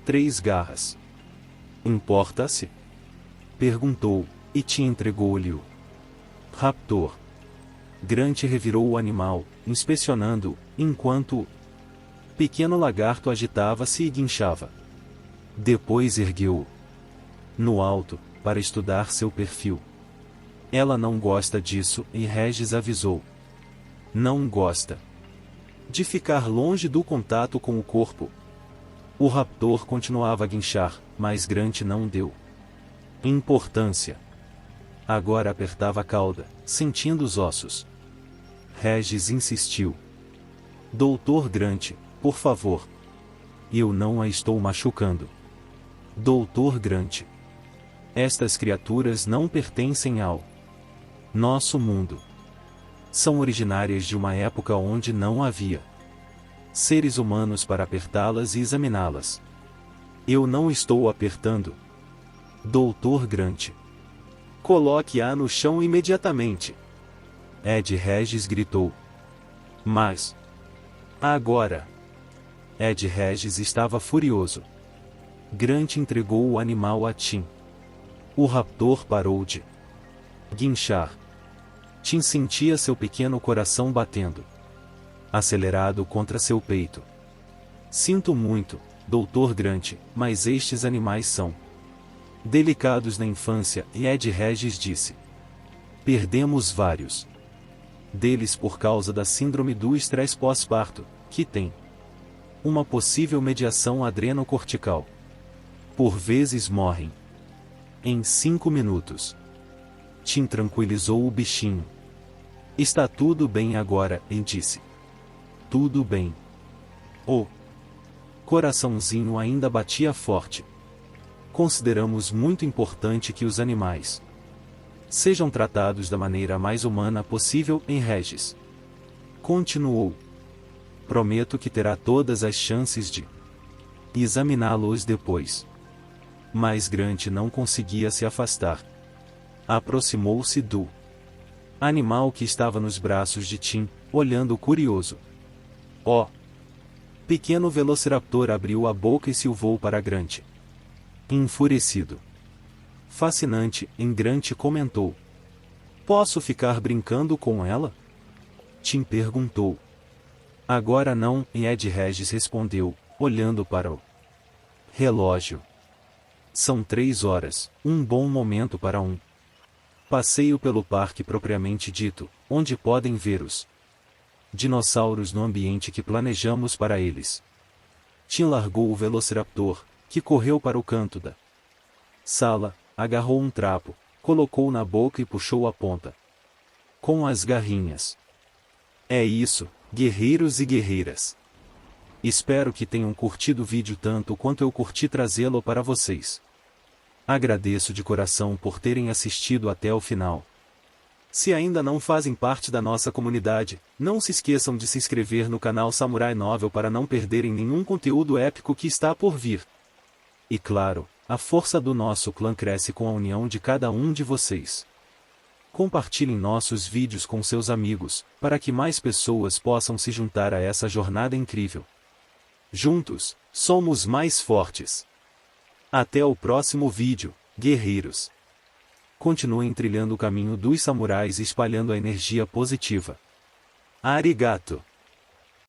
3 garras. Importa-se? Perguntou, e Tim entregou-lhe o raptor. Grant revirou o animal, inspecionando-o, enquanto o pequeno lagarto agitava-se e guinchava. Depois ergueu-o no alto, para estudar seu perfil. Ela não gosta disso, e Regis avisou. Não gosta de ficar longe do contato com o corpo. O raptor continuava a guinchar, mas Grant não deu importância. Agora apertava a cauda, sentindo os ossos. Regis insistiu. Doutor Grant, por favor. Eu não a estou machucando. Doutor Grant. Estas criaturas não pertencem ao nosso mundo. São originárias de uma época onde não havia seres humanos para apertá-las e examiná-las. Eu não estou apertando. Doutor Grant. Coloque-a no chão imediatamente. Ed Regis gritou. Mas... agora... Ed Regis estava furioso. Grant entregou o animal a Tim. O raptor parou de guinchar. Tim sentia seu pequeno coração batendo acelerado contra seu peito. Sinto muito, Dr. Grant, mas estes animais são delicados na infância, e Ed Regis disse. Perdemos vários deles por causa da síndrome do estresse pós-parto, que tem uma possível mediação adrenocortical. Por vezes morrem em 5 minutos. Tim tranquilizou o bichinho. Está tudo bem agora, e disse. Tudo bem. O coraçãozinho ainda batia forte. Consideramos muito importante que os animais sejam tratados da maneira mais humana possível, em Regis. Continuou. Prometo que terá todas as chances de examiná-los depois. Mas Grant não conseguia se afastar. Aproximou-se do animal que estava nos braços de Tim, olhando curioso. Pequeno velociraptor abriu a boca e silvou para Grant. Enfurecido. Fascinante, Grant comentou. Posso ficar brincando com ela? Tim perguntou. Agora não, e Ed Regis respondeu, olhando para o relógio. São 3 horas, um bom momento para um passeio pelo parque propriamente dito, onde podem ver os dinossauros no ambiente que planejamos para eles. Tim largou o velociraptor, que correu para o canto da sala, agarrou um trapo, colocou na boca e puxou a ponta com as garrinhas. É isso, guerreiros e guerreiras. Espero que tenham curtido o vídeo tanto quanto eu curti trazê-lo para vocês. Agradeço de coração por terem assistido até o final. Se ainda não fazem parte da nossa comunidade, não se esqueçam de se inscrever no canal Samurai Novel para não perderem nenhum conteúdo épico que está por vir. E claro, a força do nosso clã cresce com a união de cada um de vocês. Compartilhem nossos vídeos com seus amigos, para que mais pessoas possam se juntar a essa jornada incrível. Juntos, somos mais fortes. Até o próximo vídeo, guerreiros. Continuem trilhando o caminho dos samurais e espalhando a energia positiva. Arigato.